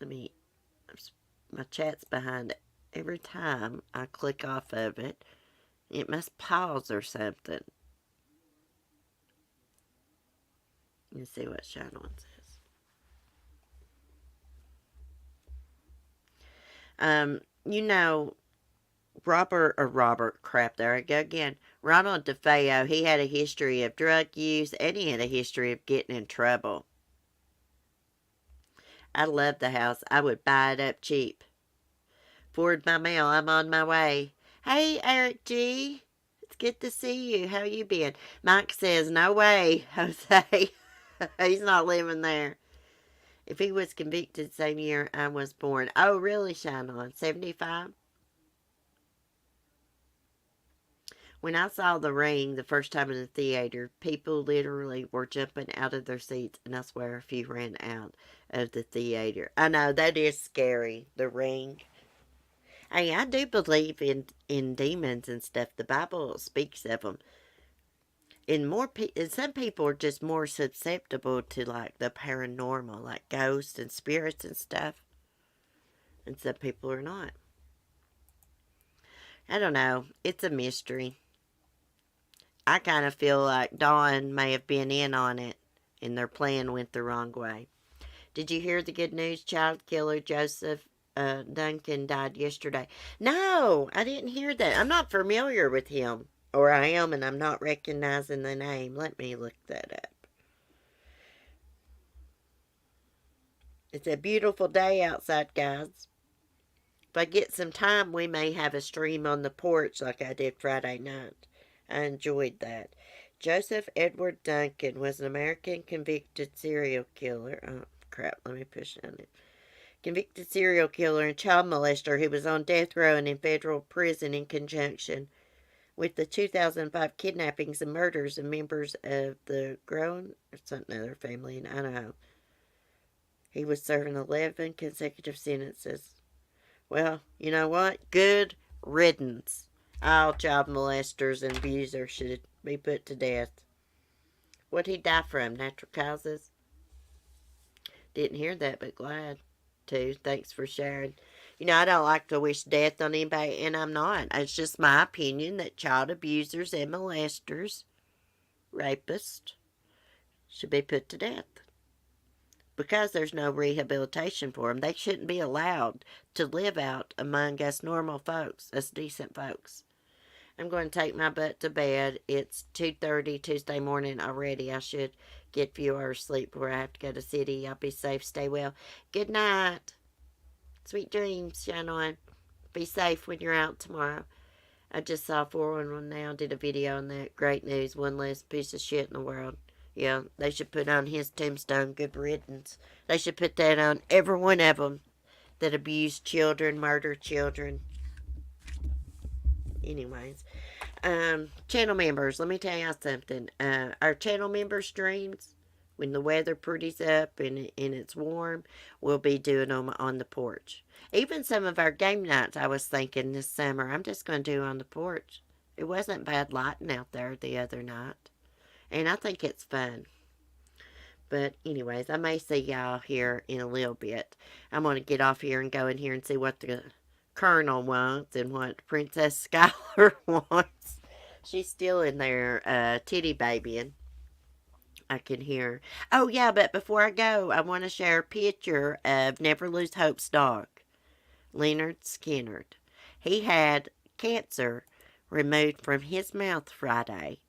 My chat's behind it. Every time I click off of it, it must pause or something. Let's see what Shine On says. You know, crap, there I go again. Ronald Defeo, he had a history of drug use and he had a history of getting in trouble. I love the house. I would buy it up cheap. Forward my mail. I'm on my way. Hey, Eric G. It's good to see you. How you been? Mike says, no way, Jose. He's not living there. If he was convicted same year I was born. Oh, really, Shine On? 75? When I saw The Ring the first time in the theater, people literally were jumping out of their seats, and I swear a few ran out of the theater. I know, that is scary, The Ring. Hey, I do believe in demons and stuff. The Bible speaks of them. And some people are just more susceptible to like the paranormal, like ghosts and spirits and stuff. And some people are not. I don't know. It's a mystery. I kind of feel like Dawn may have been in on it, and their plan went the wrong way. Did you hear the good news? Child killer Joseph Duncan died yesterday. No, I didn't hear that. I'm not familiar with him. Or I am, and I'm not recognizing the name. Let me look that up. It's a beautiful day outside, guys. If I get some time, we may have a stream on the porch like I did Friday night. I enjoyed that. Joseph Edward Duncan was an American convicted serial killer. Oh, crap. Let me push on it. Convicted serial killer and child molester who was on death row and in federal prison in conjunction with the 2005 kidnappings and murders of members of the Grown or something other family in Idaho. He was serving 11 consecutive sentences. Well, you know what? Good riddance. All child molesters and abusers should be put to death. What'd he die from? Natural causes? Didn't hear that, but glad to. Thanks for sharing. You know, I don't like to wish death on anybody, and I'm not. It's just my opinion that child abusers and molesters, rapists, should be put to death. Because there's no rehabilitation for them. They shouldn't be allowed to live out among us normal folks, us decent folks. I'm going to take my butt to bed. It's 2:30 Tuesday morning already. I should get a few hours sleep before I have to go to city. I'll be safe. Stay well. Good night. Sweet dreams. Shine on. Be safe when you're out tomorrow. I just saw 411 Now did a video on that. Great news. One less piece of shit in the world. Yeah, they should put on his tombstone, good riddance. They should put that on every one of them that abuse children, murder children. Anyways, channel members, let me tell y'all something. Our channel member streams When the weather pretties up and it's warm, we'll be doing them on the porch. Even some of our game nights, I was thinking this summer, I'm just going to do on the porch. It wasn't bad lighting out there the other night. And I think it's fun. But anyways, I may see y'all here in a little bit. I'm going to get off here and go in here and see what the Colonel wants and what Princess Skylar wants. She's still in there titty babying. I can hear. Oh, yeah, but before I go, I want to share a picture of Never Lose Hope's dog, Leonard Skinner. He had cancer removed from his mouth Friday,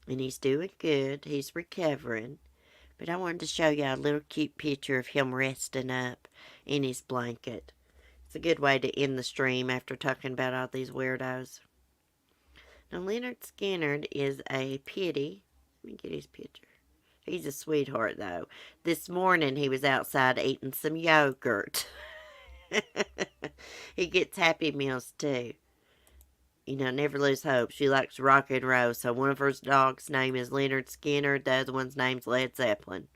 and he's doing good. He's recovering. But I wanted to show you a little cute picture of him resting up in his blanket. It's a good way to end the stream after talking about all these weirdos. Now, Leonard Skinner is a pity. Let me get his picture. He's a sweetheart, though. This morning, he was outside eating some yogurt. He gets Happy Meals, too. You know, never lose hope. She likes rock and roll, so one of her dogs' name is Leonard Skinner. The other one's name's Led Zeppelin.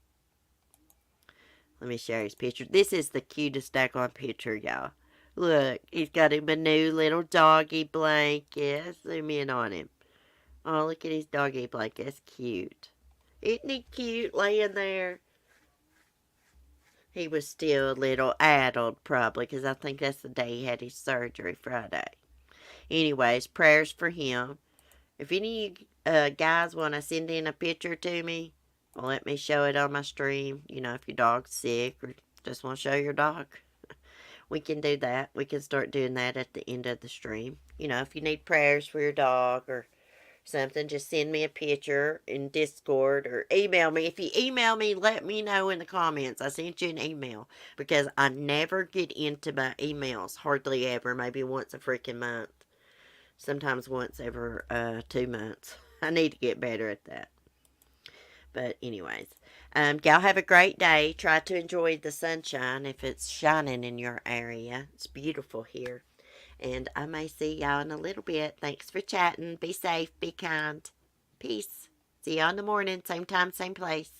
Let me share his picture. This is the cutest daggone picture, y'all. Look, he's got him a new little doggy blanket. Zoom in on him. Oh, look at his doggy blanket. It's cute. Isn't he cute laying there? He was still a little addled, probably, because I think that's the day he had his surgery, Friday. Anyways, prayers for him. If any guys want to send in a picture to me, well, let me show it on my stream. You know, if your dog's sick or just want to show your dog, we can do that. We can start doing that at the end of the stream. You know, if you need prayers for your dog or something, just send me a picture in Discord or email me. If you email me, let me know in the comments. I sent you an email because I never get into my emails, hardly ever, maybe once a freaking month. Sometimes once every 2 months. I need to get better at that. But anyways, y'all have a great day. Try to enjoy the sunshine if it's shining in your area. It's beautiful here. And I may see y'all in a little bit. Thanks for chatting. Be safe. Be kind. Peace. See y'all in the morning. Same time, same place.